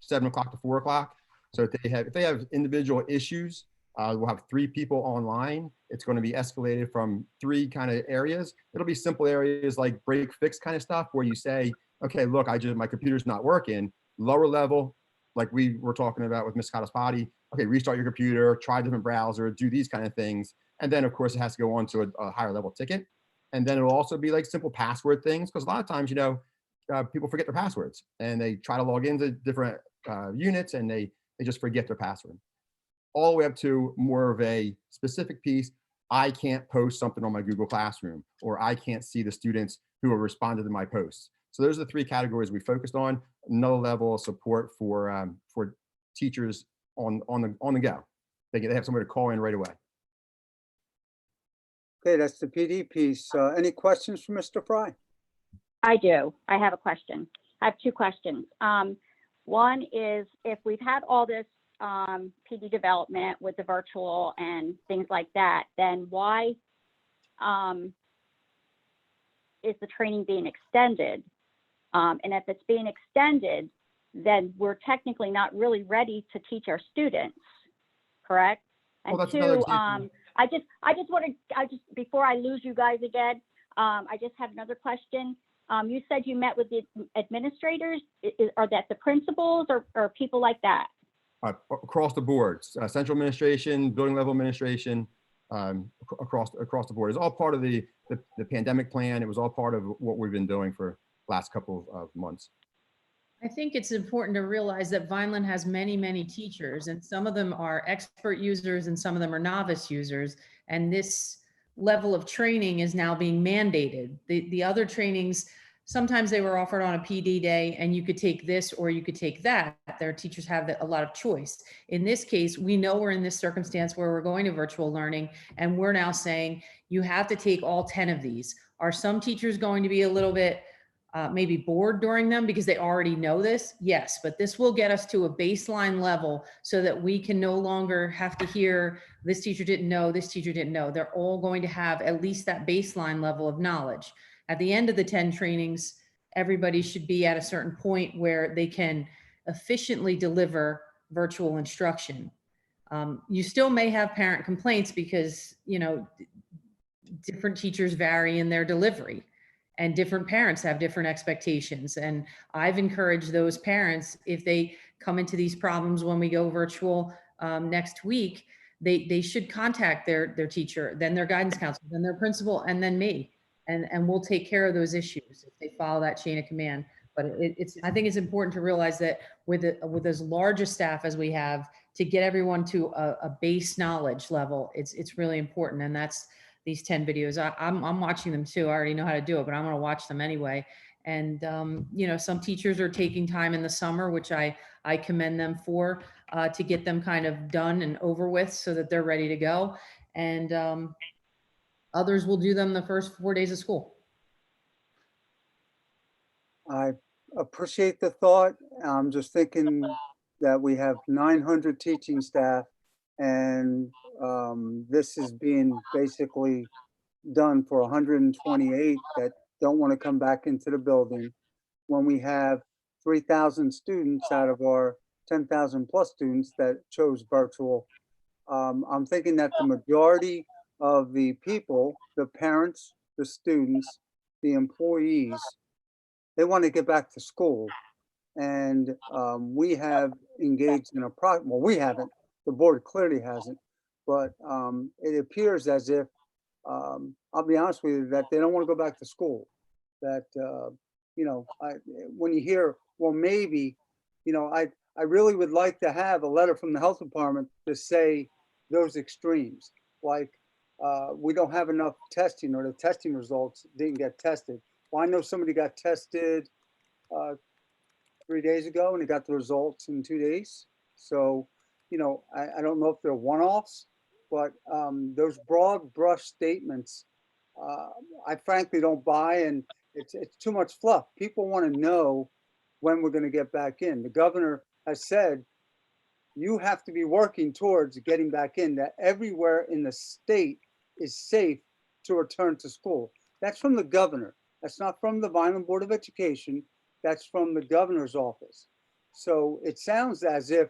7 o'clock to 4 o'clock. So if they have individual issues, we'll have 3 people online. It's going to be escalated from 3 kind of areas. It'll be simple areas like break fix kind of stuff where you say, okay, look, my computer's not working. Lower level, like we were talking about with Ms. Cottaspati, okay, restart your computer, try a different browser, do these kind of things. And then of course it has to go on to a higher level ticket. And then it'll also be like simple password things. Because a lot of times, people forget their passwords and they try to log into different units and they just forget their password. All the way up to more of a specific piece. I can't post something on my Google Classroom, or I can't see the students who have responded to my posts. So those are the 3 categories we focused on. Another level of support for teachers on the go. They have somebody to call in right away. Okay, that's the PD piece. Any questions for Mr. Fry? I do. I have a question. I have 2 questions. One is, if we've had all this PD development with the virtual and things like that, then why is the training being extended? And if it's being extended, then we're technically not really ready to teach our students, correct? And Well, that's another 2, example. I just want to, before I lose you guys again, I just have another question. You said you met with the administrators. Are that the principals or people like that? Across the board, central administration, building level administration, across the board. It's all part of the pandemic plan. It was all part of what we've been doing for the last couple of months. I think it's important to realize that Vineland has many, many teachers, and some of them are expert users and some of them are novice users. And this level of training is now being mandated. The other trainings, sometimes they were offered on a PD day and you could take this or you could take that. Their teachers have a lot of choice. In this case, we know we're in this circumstance where we're going to virtual learning, and we're now saying you have to take all 10 of these. Are some teachers going to be a little bit maybe bored during them because they already know this? Yes, but this will get us to a baseline level so that we can no longer have to hear this teacher didn't know, this teacher didn't know. They're all going to have at least that baseline level of knowledge. At the end of the 10 trainings, everybody should be at a certain point where they can efficiently deliver virtual instruction. You still may have parent complaints because, different teachers vary in their delivery. And different parents have different expectations. And I've encouraged those parents, if they come into these problems when we go virtual next week, they should contact their teacher, then their guidance counselor, then their principal, and then me. And we'll take care of those issues if they follow that chain of command. But I think it's important to realize that with as large a staff as we have, to get everyone to a base knowledge level, it's really important. And that's these 10 videos. I'm watching them too. I already know how to do it, but I'm going to watch them anyway. And, some teachers are taking time in the summer, which I commend them for, to get them kind of done and over with so that they're ready to go. And others will do them the first 4 days of school. I appreciate the thought. I'm just thinking that we have 900 teaching staff, and this is being basically done for 128 that don't want to come back into the building, when we have 3,000 students out of our 10,000 plus students that chose virtual. I'm thinking that the majority of the people, the parents, the students, the employees, they want to get back to school. And we have engaged in well, we haven't, the board clearly hasn't, but it appears as if, I'll be honest with you, that they don't want to go back to school. That, when you hear, well, maybe, I really would like to have a letter from the health department to say those extremes, like we don't have enough testing, or the testing results didn't get tested. Well, I know somebody got tested 3 days ago and he got the results in 2 days. So, I don't know if they're one-offs, but those broad brush statements, I frankly don't buy, and it's too much fluff. People want to know when we're going to get back in. The governor has said, you have to be working towards getting back in, that everywhere in the state is safe to return to school. That's from the governor. That's not from the Vineland Board of Education. That's from the governor's office. So it sounds as if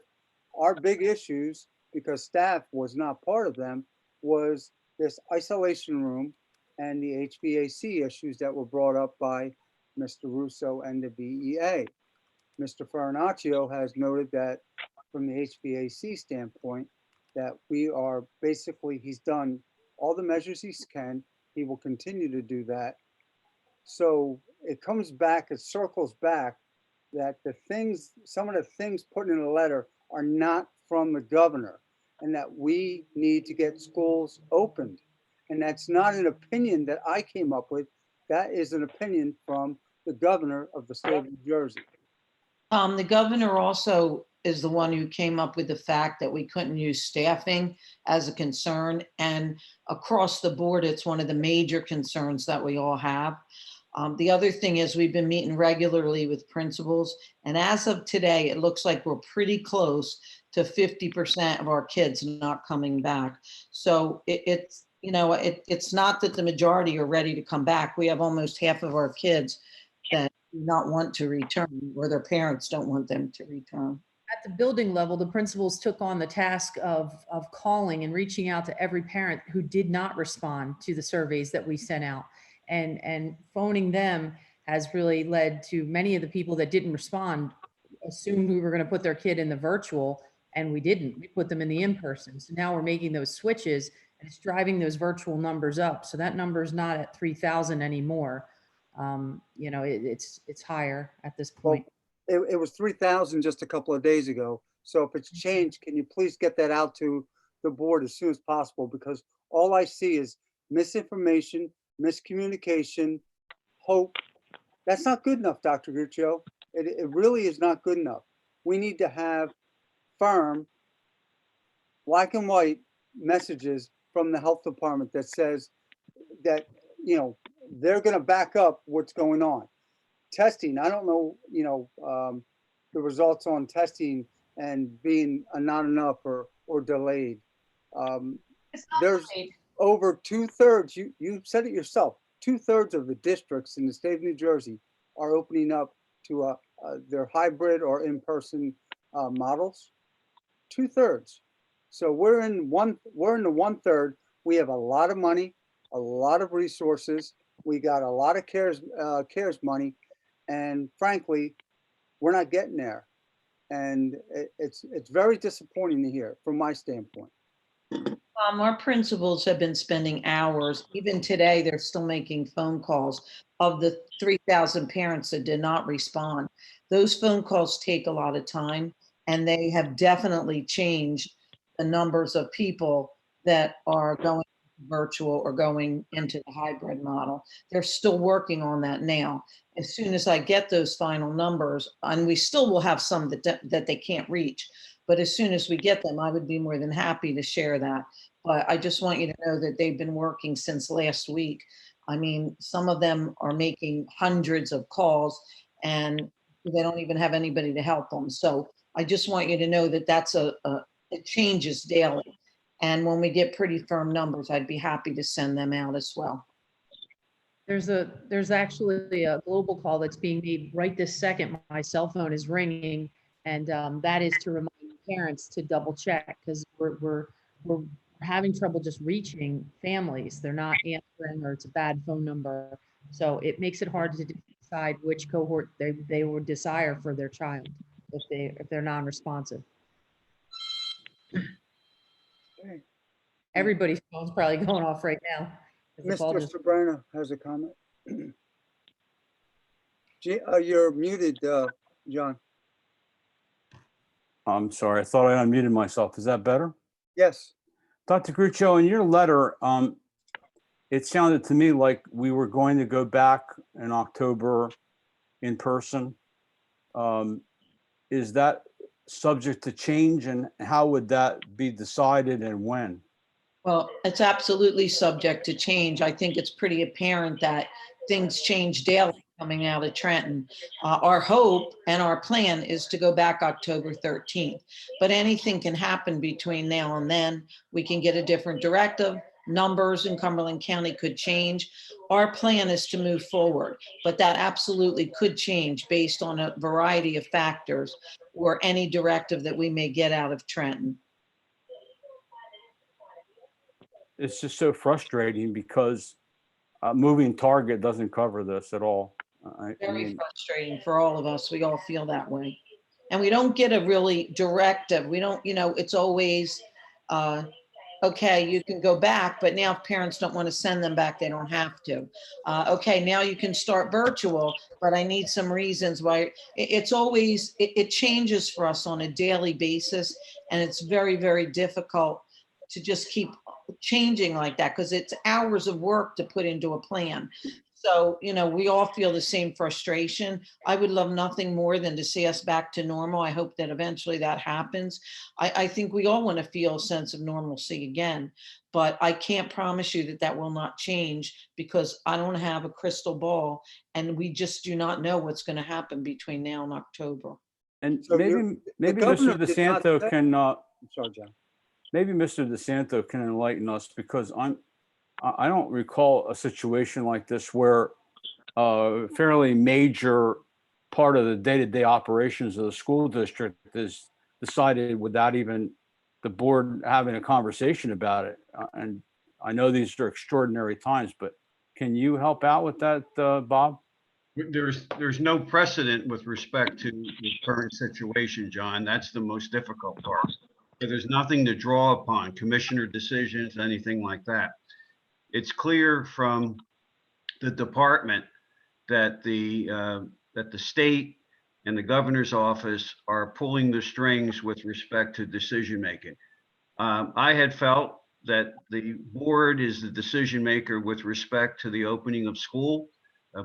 our big issues, because staff was not part of them, was this isolation room and the HVAC issues that were brought up by Mr. Russo and the BEA. Mr. Farinaccio has noted that from the HVAC standpoint, that we are basically, he's done all the measures he can. He will continue to do that. So it comes back, it circles back that the things, some of the things put in the letter are not from the governor, and that we need to get schools opened. And that's not an opinion that I came up with. That is an opinion from the governor of the state of New Jersey. The governor also is the one who came up with the fact that we couldn't use staffing as a concern. And across the board, it's one of the major concerns that we all have. The other thing is we've been meeting regularly with principals. And as of today, it looks like we're pretty close to 50% of our kids not coming back. So it's, you know, it's not that the majority are ready to come back. We have almost half of our kids that do not want to return, or their parents don't want them to return. At the building level, the principals took on the task of calling and reaching out to every parent who did not respond to the surveys that we sent out. And phoning them has really led to many of the people that didn't respond assumed we were going to put their kid in the virtual, and we didn't. We put them in the in-person. So now we're making those switches, and it's driving those virtual numbers up. So that number is not at 3,000 anymore. You know, it's higher at this point. Well, it was 3,000 just a couple of days ago. So if it's changed, can you please get that out to the board as soon as possible? Because all I see is misinformation, miscommunication, hope. That's not good enough, Dr. Guccio. It really is not good enough. We need to have firm, black and white messages from the health department that says that, you know, they're going to back up what's going on. Testing, I don't know, you know, the results on testing and being not enough or delayed. There's over 2/3, you said it yourself, 2/3 of the districts in the state of New Jersey are opening up to their hybrid or in-person models. 2/3. So we're in the 1/3. We have a lot of money, a lot of resources. We got a lot of cares money, and frankly, we're not getting there. And it's very disappointing to hear from my standpoint. Our principals have been spending hours, even today, they're still making phone calls. Of the 3,000 parents that did not respond, those phone calls take a lot of time, and they have definitely changed the numbers of people that are going virtual or going into the hybrid model. They're still working on that now. As soon as I get those final numbers, and we still will have some that they can't reach, but as soon as we get them, I would be more than happy to share that. But I just want you to know that they've been working since last week. I mean, some of them are making hundreds of calls, and they don't even have anybody to help them. So I just want you to know that it changes daily. And when we get pretty firm numbers, I'd be happy to send them out as well. There's actually a global call that's being made right this second. My cell phone is ringing, and that is to remind parents to double check, because we're having trouble just reaching families. They're not answering, or it's a bad phone number. So it makes it hard to decide which cohort they would desire for their child if they're non-responsive. Okay. Everybody's phone's probably going off right now. Mr. Sabrina has a comment. You're muted, John. I'm sorry, I thought I unmuted myself. Is that better? Yes. Dr. Gruccio, in your letter, it sounded to me like we were going to go back in October in person. Is that subject to change, and how would that be decided and when? Well, it's absolutely subject to change. I think it's pretty apparent that things change daily coming out of Trenton. Our hope and our plan is to go back October 13th, but anything can happen between now and then. We can get a different directive. Numbers in Cumberland County could change. Our plan is to move forward, but that absolutely could change based on a variety of factors or any directive that we may get out of Trenton. It's just so frustrating because a moving target doesn't cover this at all. I Very mean, frustrating for all of us. We all feel that way. And we don't get a really directive. We don't, it's always, okay, you can go back, but now if parents don't want to send them back, they don't have to. Okay, now you can start virtual, but I need some reasons why. It's always, it changes for us on a daily basis. And it's very, very difficult to just keep changing like that because it's hours of work to put into a plan. So, we all feel the same frustration. I would love nothing more than to see us back to normal. I hope that eventually that happens. I think we all want to feel a sense of normalcy again, but I can't promise you that that will not change because I don't have a crystal ball and we just do not know what's going to happen between now and October. and So maybe the Mr. governor did not DeSanto say- can, I'm sorry, John. maybe Mr. DeSanto can enlighten us because I don't recall a situation like this where a fairly major part of the day-to-day operations of the school district is decided without even the board having a conversation about it. And I know these are extraordinary times, but can you help out with that, Bob? There's no precedent with respect to the current situation, John. That's the most difficult part. So there's nothing to draw upon, commissioner decisions, anything like that. It's clear from the department that the state and the governor's office are pulling the strings with respect to decision making. I had felt that the board is the decision maker with respect to the opening of school,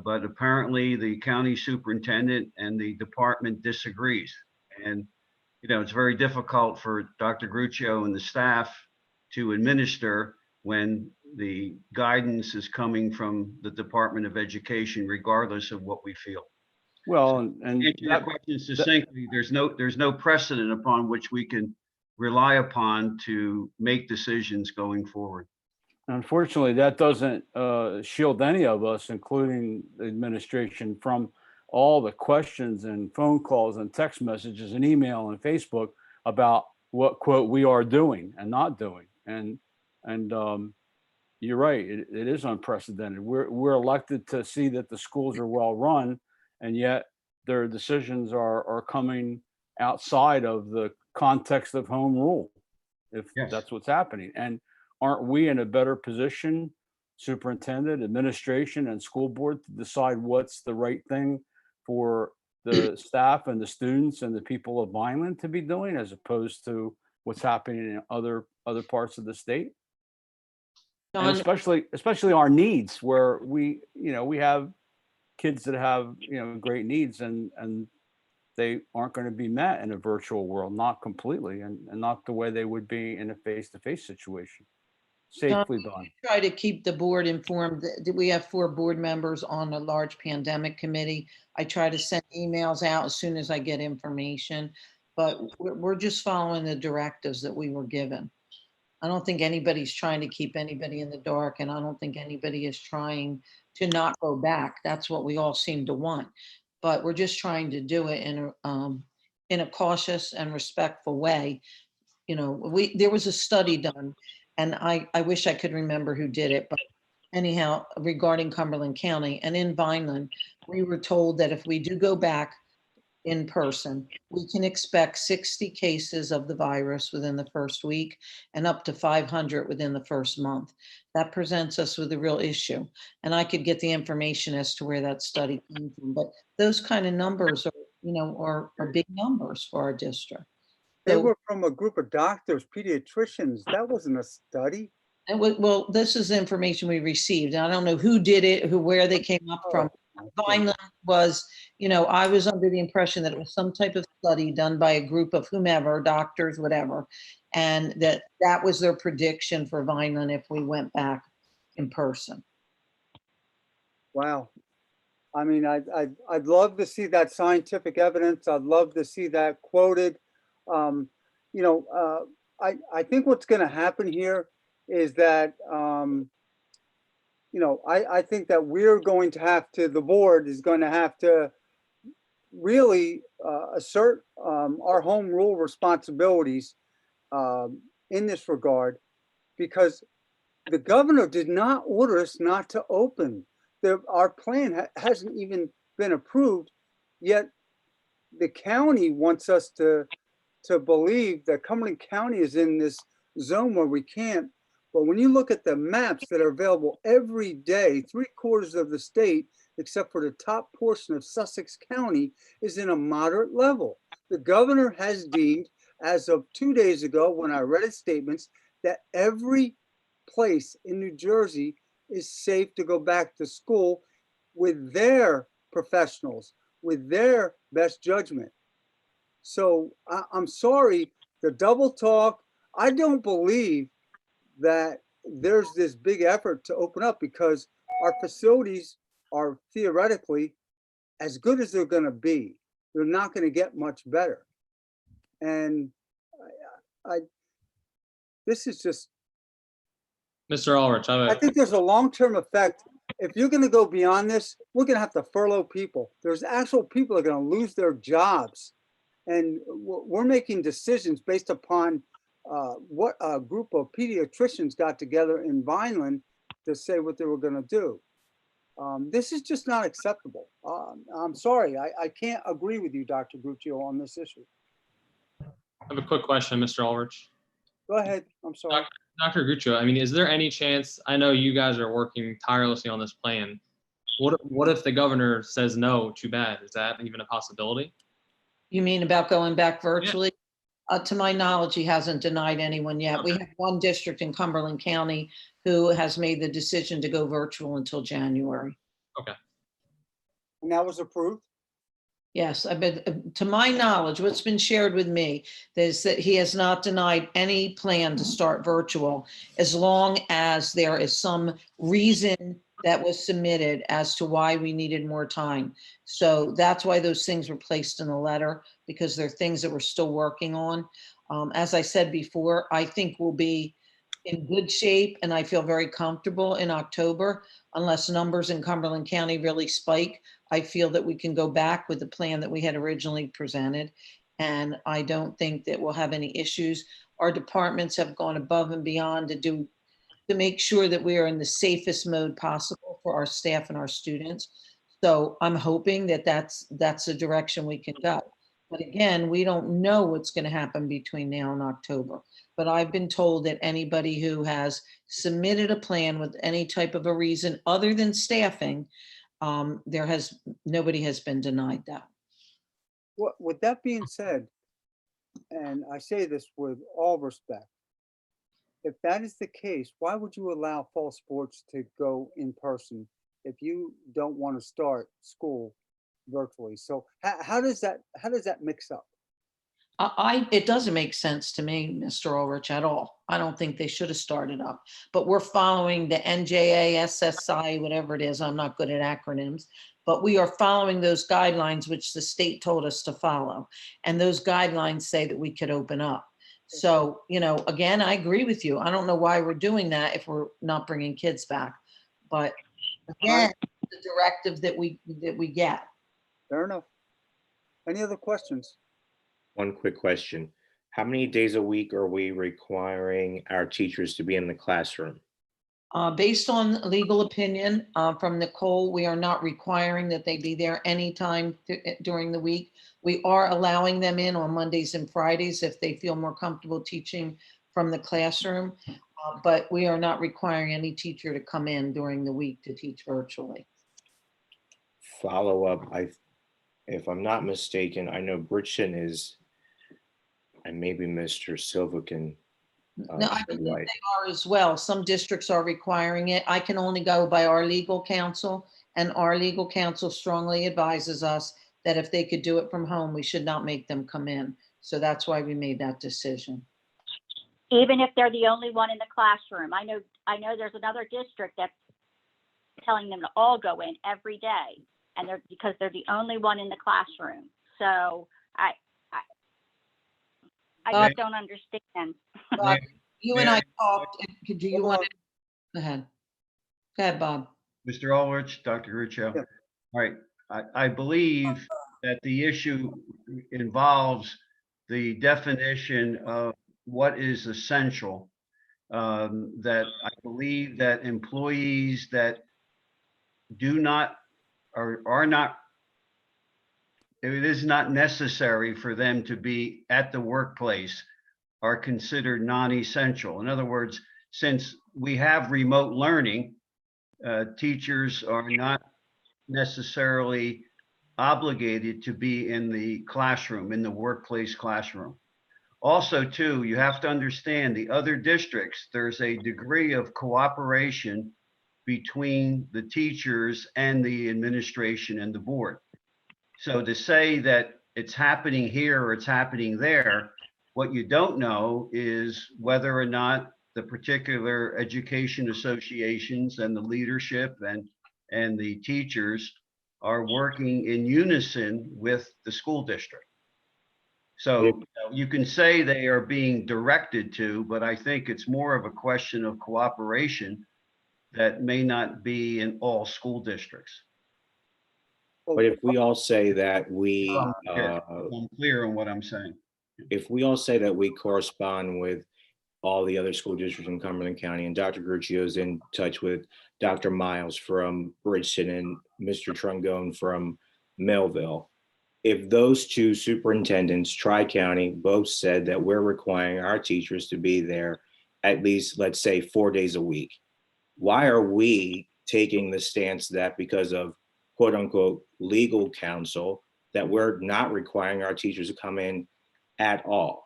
but apparently the county superintendent and the department disagrees. And it's very difficult for Dr. Gruccio and the staff to administer when the guidance is coming from the Department of Education, regardless of what we feel. Well, To and answer your question succinctly, there's no precedent upon which we can rely upon to make decisions going forward. unfortunately, that doesn't shield any of us, including the administration, from all the questions and phone calls and text messages and email and Facebook about what, quote, we are doing and not doing. And you're right, it is unprecedented. We're elected to see that the schools are well run, and yet their decisions are coming outside of the context of home rule, if Yes. that's what's happening. And aren't we in a better position, superintendent, administration, and school board, to decide what's the right thing for the staff and the students and the people of Vineland to be doing, as opposed to what's happening in other parts of the state? And especially our needs, where we have kids that have, great needs, and they aren't going to be met in a virtual world, not completely, and not the way they would be in a face-to-face situation. Safely done. Try to keep the board informed. We have 4 board members on a large pandemic committee. I try to send emails out as soon as I get information, but we're just following the directives that we were given. I don't think anybody's trying to keep anybody in the dark, and I don't think anybody is trying to not go back. That's what we all seem to want, but we're just trying to do it in a cautious and respectful way. There was a study done, and I wish I could remember who did it, but anyhow, regarding Cumberland County and in Vineland, we were told that if we do go back in person, we can expect 60 cases of the virus within the first week and up to 500 within the first month. That presents us with a real issue. And I could get the information as to where that study came from, but those kind of numbers are big numbers for our district. They were from a group of doctors, pediatricians. That wasn't a study. And well, this is information we received. I don't know who did it, where they came up from. Vineland was, I was under the impression that it was some type of study done by a group of whomever, doctors, whatever, and that was their prediction for Vineland if we went back in person. Wow. I mean, I'd love to see that scientific evidence. I'd love to see that quoted. You know, I think what's going to happen here is that, you know, I think that we're going to have to, the board is going to have to really assert our home rule responsibilities in this regard, because the governor did not order us not to open. Our plan hasn't even been approved, yet the county wants us to believe that Cumberland County is in this zone where we can't. But when you look at the maps that are available every day, 3/4 of the state, except for the top portion of Sussex County, is in a moderate level. The governor has deemed, as of 2 days ago, when I read his statements, that every place in New Jersey is safe to go back to school with their professionals, with their best judgment. So I'm sorry, the double talk. I don't believe that there's this big effort to open up, because our facilities are theoretically as good as they're going to be. They're not going to get much better. And this is just, Mr. Ulrich, I think there's a long-term effect. If you're going to go beyond this, we're going to have to furlough people. There's actual people that are going to lose their jobs. And we're making decisions based upon what a group of pediatricians got together in Vineland to say what they were going to do. This is just not acceptable. I'm sorry, I can't agree with you, Dr. Gruccio, on this issue. I have a quick question, Mr. Ulrich. Go ahead. I'm sorry. Dr. Guccio, I mean, is there any chance, I know you guys are working tirelessly on this plan. What if the governor says no, too bad? Is that even a possibility? You mean about going back virtually? To my knowledge, he hasn't denied anyone yet. We have one district in Cumberland County who has made the decision to go virtual until January. Okay. And that was approved? Yes, I've been, to my knowledge, what's been shared with me is that he has not denied any plan to start virtual, as long as there is some reason that was submitted as to why we needed more time. So that's why those things were placed in the letter, because they're things that we're still working on. As I said before, I think we'll be in good shape, and I feel very comfortable in October, unless numbers in Cumberland County really spike. I feel that we can go back with the plan that we had originally presented, and I don't think that we'll have any issues. Our departments have gone above and beyond to make sure that we are in the safest mode possible for our staff and our students. So I'm hoping that that's the direction we can go. But again, we don't know what's going to happen between now and October. But I've been told that anybody who has submitted a plan with any type of a reason other than staffing, nobody has been denied that. With that being said, and I say this with all respect, if that is the case, why would you allow fall sports to go in person if you don't want to start school virtually? So how does that mix up? It doesn't make sense to me, Mr. Ulrich, at all. I don't think they should have started up, but we're following the NJA, SSI, whatever it is. I'm not good at acronyms, but we are following those guidelines, which the state told us to follow. And those guidelines say that we could open up. So, you know, again, I agree with you. I don't know why we're doing that if we're not bringing kids back, but again, the directive that we get. Fair enough. Any other questions? One quick question. How many days a week are we requiring our teachers to be in the classroom? Based on legal opinion from Nicole, we are not requiring that they be there anytime during the week. We are allowing them in on Mondays and Fridays if they feel more comfortable teaching from the classroom, but we are not requiring any teacher to come in during the week to teach virtually. Follow up, if I'm not mistaken, I know Bridgeton is, and maybe Mr. Silva can. No, I believe they are as well. Some districts are requiring it. I can only go by our legal counsel, and our legal counsel strongly advises us that if they could do it from home, we should not make them come in. So that's why we made that decision. Even if they're the only one in the classroom. I know there's another district that's telling them to all go in every day. and because they're the only one in the classroom. So I just don't understand. Bob, you and May I I- talked, and could you Hold want on. to, go ahead. Go ahead, Bob. Mr. Ulrich, Dr. Gruccio. Yeah. All right, I believe that the issue involves the definition of what is essential. That I believe that employees that do not, or are not, it is not necessary for them to be at the workplace are considered non-essential. In other words, since we have remote learning, teachers are not necessarily obligated to be in the classroom, in the workplace classroom. Also, too, you have to understand the other districts, there's a degree of cooperation between the teachers and the administration and the board. So to say that it's happening here or it's happening there, what you don't know is whether or not the particular education associations and the leadership and the teachers are working in unison with the school district. So you know, you can say they are being directed to, but I think it's more of a question of cooperation that may not be in all school districts. But if we all say that we, I'm clear on what I'm saying. if we all say that we correspond with all the other school districts in Cumberland County, and Dr. Gruccio is in touch with Dr. Miles from Bridgeton and Mr. Trungone from Melville, if those two superintendents, Tri-County, both said that we're requiring our teachers to be there at least, let's say, 4 days a week, why are we taking the stance that because of quote unquote legal counsel, that we're not requiring our teachers to come in at all?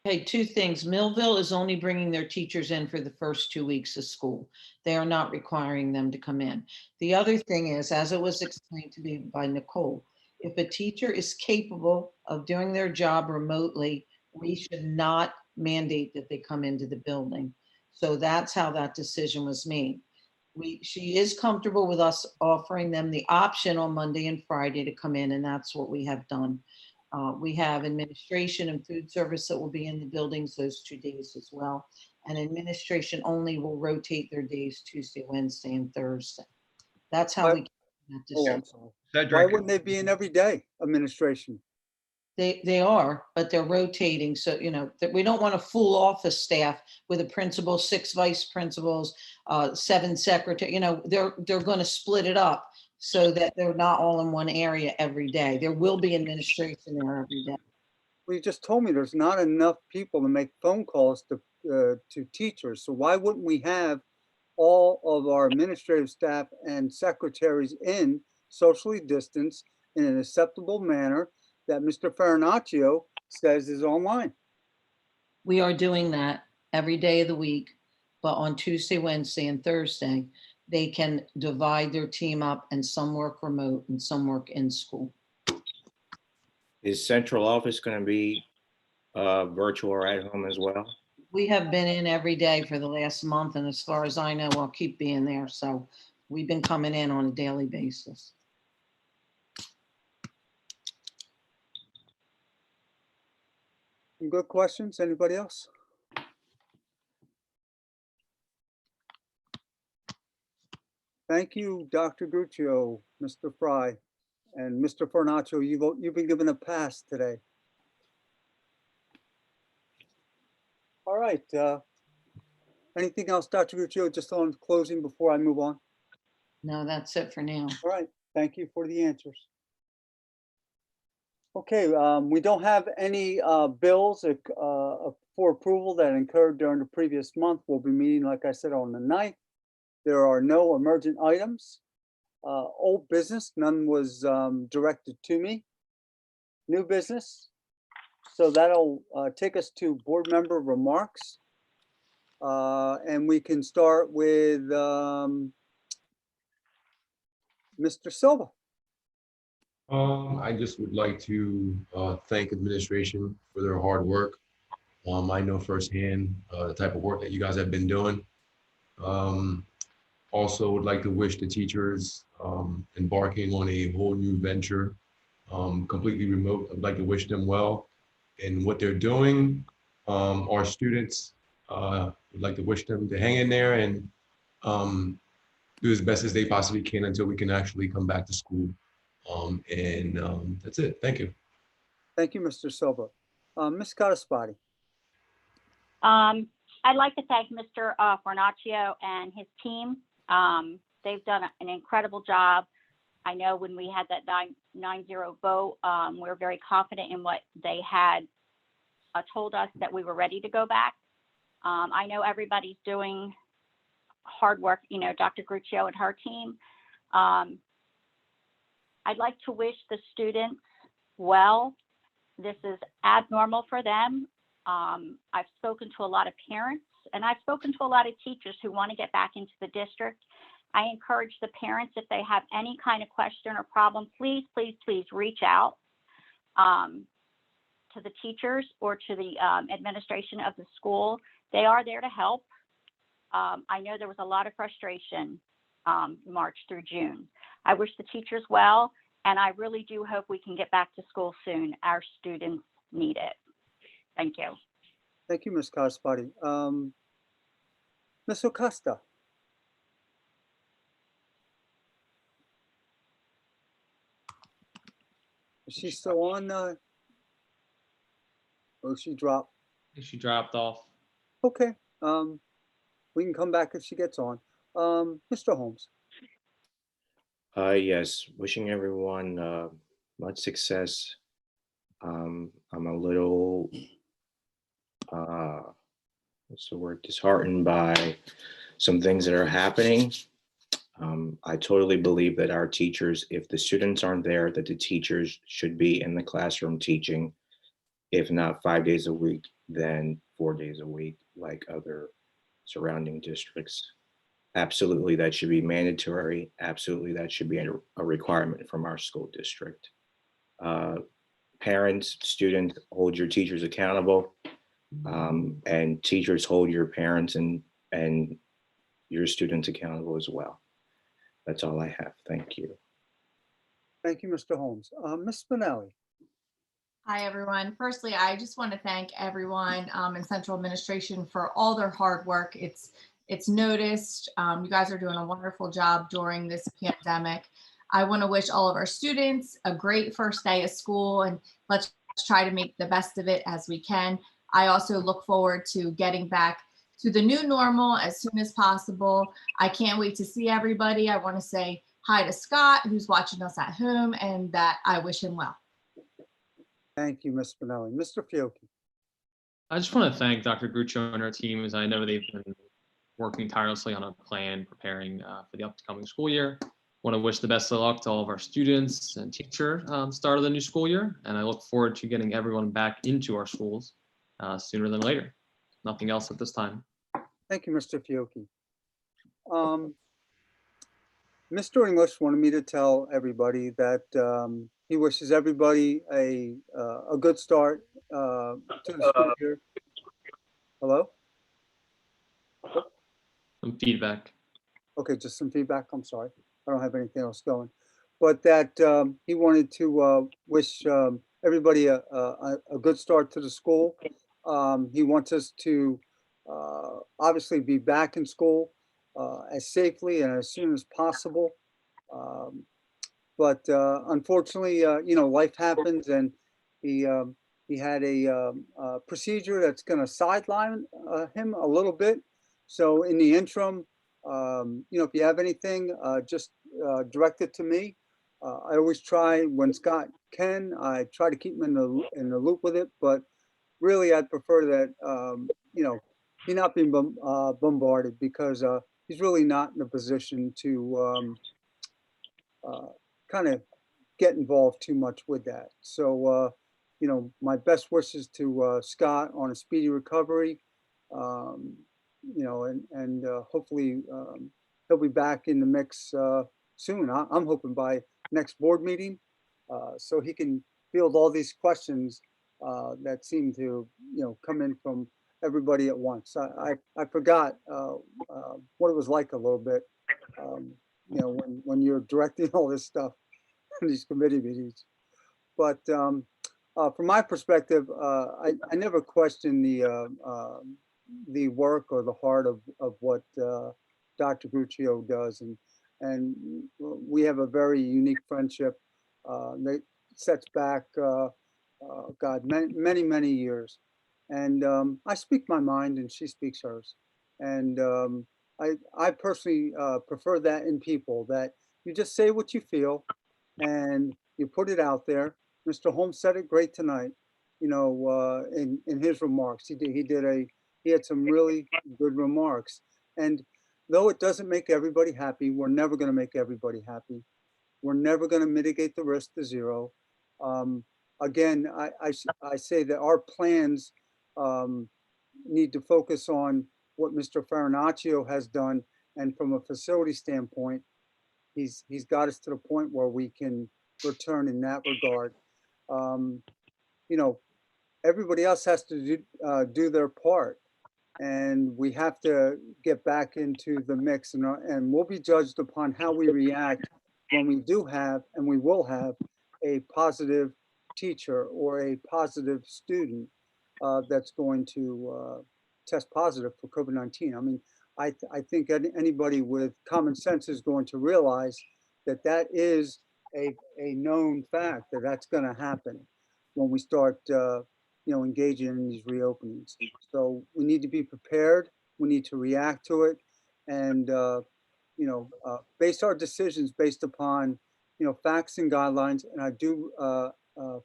Okay, two things. Millville is only bringing their teachers in for the first 2 weeks of school. They are not requiring them to come in. The other thing is, as it was explained to me by Nicole, if a teacher is capable of doing their job remotely, we should not mandate that they come into the building. So that's how that decision was made. She is comfortable with us offering them the option on Monday and Friday to come in, and that's what we have done. We have administration and food service that will be in the buildings those 2 days as well. And administration only will rotate their days Tuesday, Wednesday, and Thursday. That's how we get that Oh, decision. I'm sorry. Why Cedric, wouldn't they be in every day, administration? They are, but they're rotating. So, you know, that we don't want a full office staff with a principal, 6 vice principals, 7 secretary, you know, they're going to split it up so that they're not all in one area every day. There will be administration there every day. Well, you just told me there's not enough people to make phone calls to teachers. So why wouldn't we have all of our administrative staff and secretaries in socially distanced in an acceptable manner that Mr. Farinaccio says is online? We are doing that every day of the week, but on Tuesday, Wednesday, and Thursday, they can divide their team up and some work remote and some work in school. Is central office going to be virtual or at home as well? We have been in every day for the last month, and as far as I know, I'll keep being there. So we've been coming in on a daily basis. Some good questions. Anybody else? Thank you, Dr. Gruccio, Mr. Fry, and Mr. Farinaccio. You've been given a pass today. All right. Anything else, Dr. Gruccio, just on closing before I move on? No, that's it for now. All right. Thank you for the answers. Okay, we don't have any bills for approval that incurred during the previous month. We'll be meeting, like I said, on the 9th. There are no emergent items. Old business, none was directed to me. New business. So that'll take us to board member remarks. And we can start with Mr. Silva. I just would like to thank administration for their hard work. I know firsthand the type of work that you guys have been doing. Also would like to wish the teachers embarking on a whole new venture, completely remote. I'd like to wish them well in what they're doing. Our students would like to wish them to hang in there and do as best as they possibly can until we can actually come back to school. That's it. Thank you. Thank you, Mr. Silva. Ms. Cataspati. I'd like to thank Mr. Fornaccio and his team. They've done an incredible job. I know when we had that 9-0 vote, we were very confident in what they had told us that we were ready to go back. I know everybody's doing hard work, you know, Dr. Gruccio and her team. I'd like to wish the students well. This is abnormal for them. I've spoken to a lot of parents and I've spoken to a lot of teachers who want to get back into the district. I encourage the parents, if they have any kind of question or problem, please, please, please reach out to the teachers or to the administration of the school. They are there to help. I know there was a lot of frustration March through June. I wish the teachers well, and I really do hope we can get back to school soon. Our students need it. Thank you. Thank you, Ms. Cataspati. Ms. Acosta. Is she still on? Or she dropped? She dropped off. Okay. We can come back if she gets on. Mr. Holmes. Yes, wishing everyone much success. I'm a little, what's the word, disheartened by some things that are happening. I totally believe that our teachers, if the students aren't there, that the teachers should be in the classroom teaching, if not 5 days a week, then 4 days a week, like other surrounding districts. Absolutely, that should be mandatory. Absolutely, that should be a requirement from our school district. Parents, students, hold your teachers accountable, and teachers hold your parents and your students accountable as well. That's all I have. Thank you. Thank you, Mr. Holmes. Ms. Spinelli. Hi, everyone. Firstly, I just want to thank everyone in central administration for all their hard work. It's noticed. You guys are doing a wonderful job during this pandemic. I want to wish all of our students a great first day of school, and let's try to make the best of it as we can. I also look forward to getting back to the new normal as soon as possible. I can't wait to see everybody. I want to say hi to Scott, who's watching us at home, and that I wish him well. Thank you, Ms. Spinelli. Mr. Fiocchi. I just want to thank Dr. Gruccio and her team, as I know they've been working tirelessly on a plan, preparing for the upcoming school year. Want to wish the best of luck to all of our students and teachers start of the new school year, and I look forward to getting everyone back into our schools sooner than later. Nothing else at this time. Thank you, Mr. Fiocchi. Mr. English wanted me to tell everybody that he wishes everybody a good start to the school year. Hello? Some feedback. Okay, just some feedback. I'm sorry. I don't have anything else going. But that he wanted to wish everybody a good start to the school. He wants us to obviously be back in school as safely and as soon as possible. But unfortunately, you know, life happens, and he had a procedure that's going to sideline him a little bit. So in the interim, you know, if you have anything, just direct it to me. I always try when Scott can. I try to keep him in the loop with it, but really, I'd prefer that you know, he not being bombarded, because he's really not in a position to kind of get involved too much with that. So, you know, my best wishes to Scott on a speedy recovery. You know, and hopefully he'll be back in the mix soon. I'm hoping by next board meeting, so he can field all these questions that seem to, you know, come in from everybody at once. I forgot what it was like a little bit when you're directing all this stuff in these committee meetings. But from my perspective, I never question the work or the heart of what Dr. Guccio does, and we have a very unique friendship that sets back, God, many years. And I speak my mind, and she speaks hers. And I personally prefer that in people, that you just say what you feel and you put it out there. Mr. Holmes said it great tonight, in his remarks. He had some really good remarks. And though it doesn't make everybody happy, we're never going to make everybody happy. We're never going to mitigate the risk to zero. Again, I say that our plans need to focus on what Mr. Farinaccio has done. And from a facility standpoint, he's got us to the point where we can return in that regard. Everybody else has to do their part, and we have to get back into the mix, and we'll be judged upon how we react when we do have, and we will have, a positive teacher or a positive student that's going to test positive for COVID-19. I mean, I think anybody with common sense is going to realize that that is a known fact, that that's going to happen when we start engaging in these reopenings. So we need to be prepared. We need to react to it, and base our decisions based upon facts and guidelines. And I do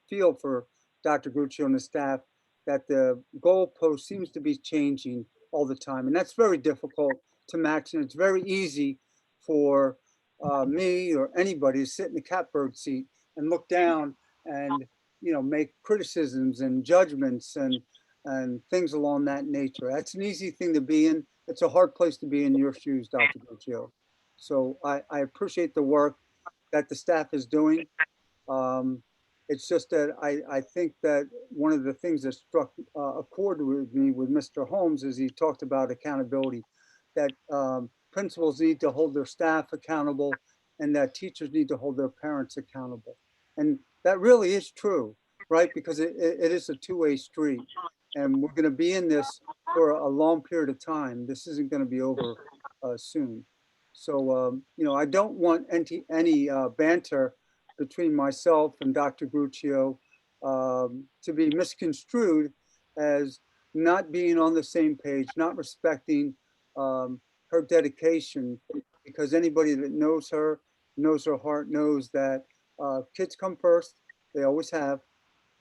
feel for Dr. Guccio and the staff that the goalpost seems to be changing all the time, and that's very difficult to match. And it's very easy for me or anybody to sit in the catbird seat and look down and make criticisms and judgments and things along that nature. That's an easy thing to be in. It's a hard place to be in your shoes, Dr. Guccio. So I appreciate the work that the staff is doing. It's just that I think that one of the things that struck a chord with me with Mr. Holmes is he talked about accountability, that principals need to hold their staff accountable and that teachers need to hold their parents accountable. And that really is true, right? Because it is a two-way street, and we're going to be in this for a long period of time. This isn't going to be over soon. So, I don't want any banter between myself and Dr. Guccio to be misconstrued as not being on the same page, not respecting her dedication, because anybody that knows her heart, knows that kids come first. They always have.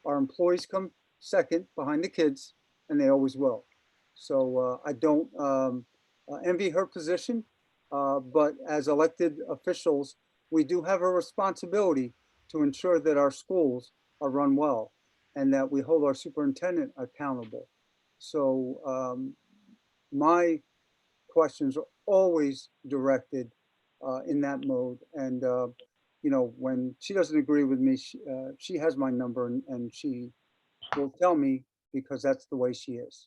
Our employees come second behind the kids, and they always will. So I don't envy her position, but as elected officials, we do have a responsibility to ensure that our schools are run well and that we hold our superintendent accountable. So my questions are always directed in that mode. And when she doesn't agree with me, she has my number, and she will tell me, because that's the way she is.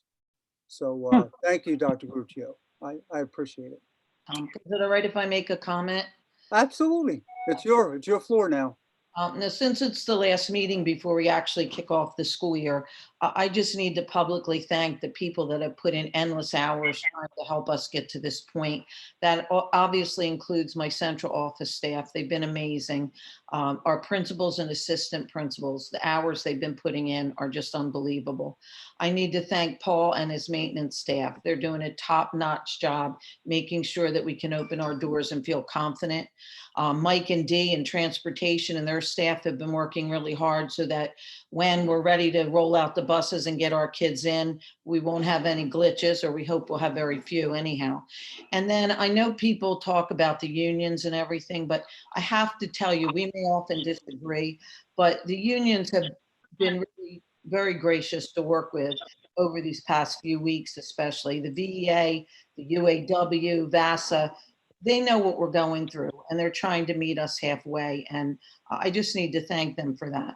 So thank you, Dr. Guccio. I appreciate it. Is it all right if I make a comment? Absolutely. It's your floor now. Now, since it's the last meeting before we actually kick off the school year, I just need to publicly thank the people that have put in endless hours trying to help us get to this point. That obviously includes my central office staff. They've been amazing. Our principals and assistant principals, the hours they've been putting in are just unbelievable. I need to thank Paul and his maintenance staff. They're doing a top-notch job making sure that we can open our doors and feel confident. Mike and Dee in transportation and their staff have been working really hard so that when we're ready to roll out the buses and get our kids in, we won't have any glitches, or we hope we'll have very few anyhow. And then I know people talk about the unions and everything, but I have to tell you, we may often disagree, but the unions have been really very gracious to work with over these past few weeks, especially the VEA, the UAW, VASA. They know what we're going through, and they're trying to meet us halfway. And I just need to thank them for that.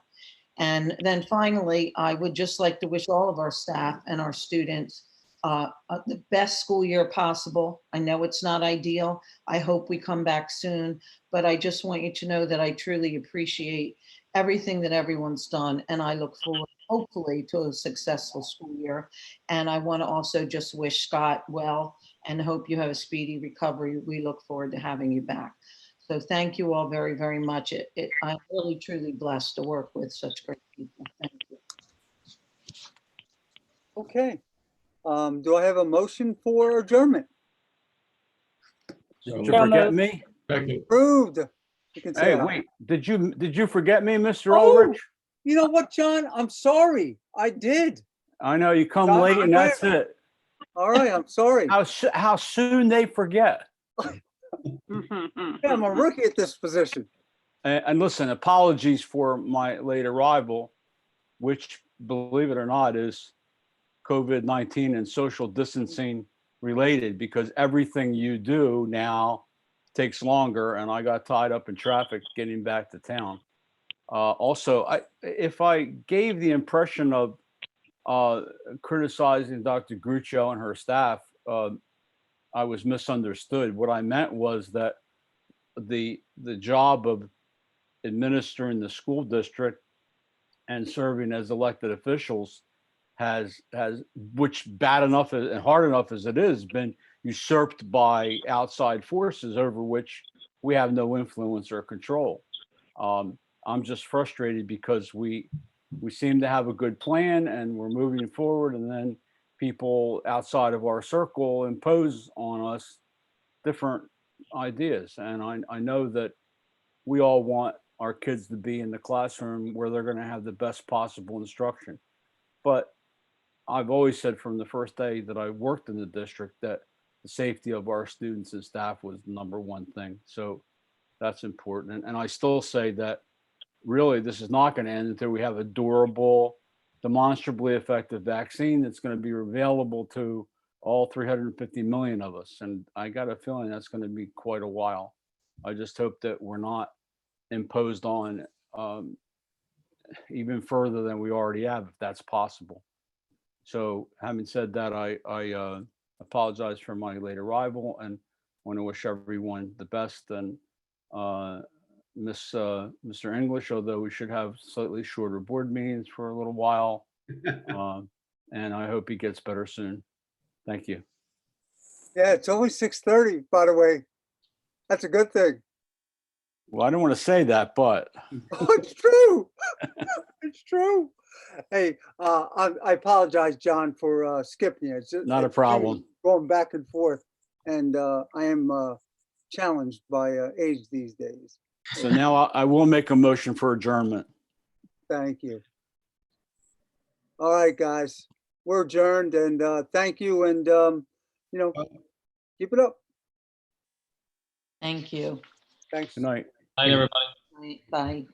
And then finally, I would just like to wish all of our staff and our students the best school year possible. I know it's not ideal. I hope we come back soon, but I just want you to know that I truly appreciate everything that everyone's done, and I look forward, hopefully, to a successful school year. And I want to also just wish Scott well and hope you have a speedy recovery. We look forward to having you back. So thank you all very, very much. I'm really, truly blessed to work with such great people. Thank you. Okay. Do I have a motion for adjournment? Did you forget me? Second. Approved. You can say Hey, aye. wait, did you forget me, Mr. Oh, Ulrich? you know what, John? I'm sorry. I did. I know you come John, late and I'm that's it. All right, I'm sorry. How soon they forget. Yeah, I'm a rookie at this position. And listen, apologies for my late arrival, which, believe it or not, is COVID-19 and social distancing related, because everything you do now takes longer, and I got tied up in traffic getting back to town. Also, if I gave the impression of criticizing Dr. Gruccio and her staff, I was misunderstood. What I meant was that the job of administering the school district and serving as elected officials has, which bad enough and hard enough as it is, been usurped by outside forces over which we have no influence or control. I'm just frustrated because we seem to have a good plan and we're moving forward, and then people outside of our circle impose on us different ideas. And I know that we all want our kids to be in the classroom where they're going to have the best possible instruction. But I've always said from the first day that I worked in the district that the safety of our students and staff was the number one thing. So that's important. And I still say that really this is not going to end until we have a durable, demonstrably effective vaccine that's going to be available to all 350 million of us. And I got a feeling that's going to be quite a while. I just hope that we're not imposed on even further than we already have, if that's possible. So having said that, I apologize for my late arrival and want to wish everyone the best, and miss Mr. English, although we should have slightly shorter board meetings for a little while. And I hope he gets better soon. Thank you. Yeah, it's only 6:30, by the way. That's a good thing. Well, I don't want to say that, but Oh, it's true. It's true. Hey, I apologize, John, for skipping you. Not a it's problem. Going back and forth, and I am challenged by age these days. So now I will make a motion for adjournment. Thank you. All right, guys, we're adjourned, and thank you, and keep it up. Thank you. Thanks. Good night. Night, everybody. Bye.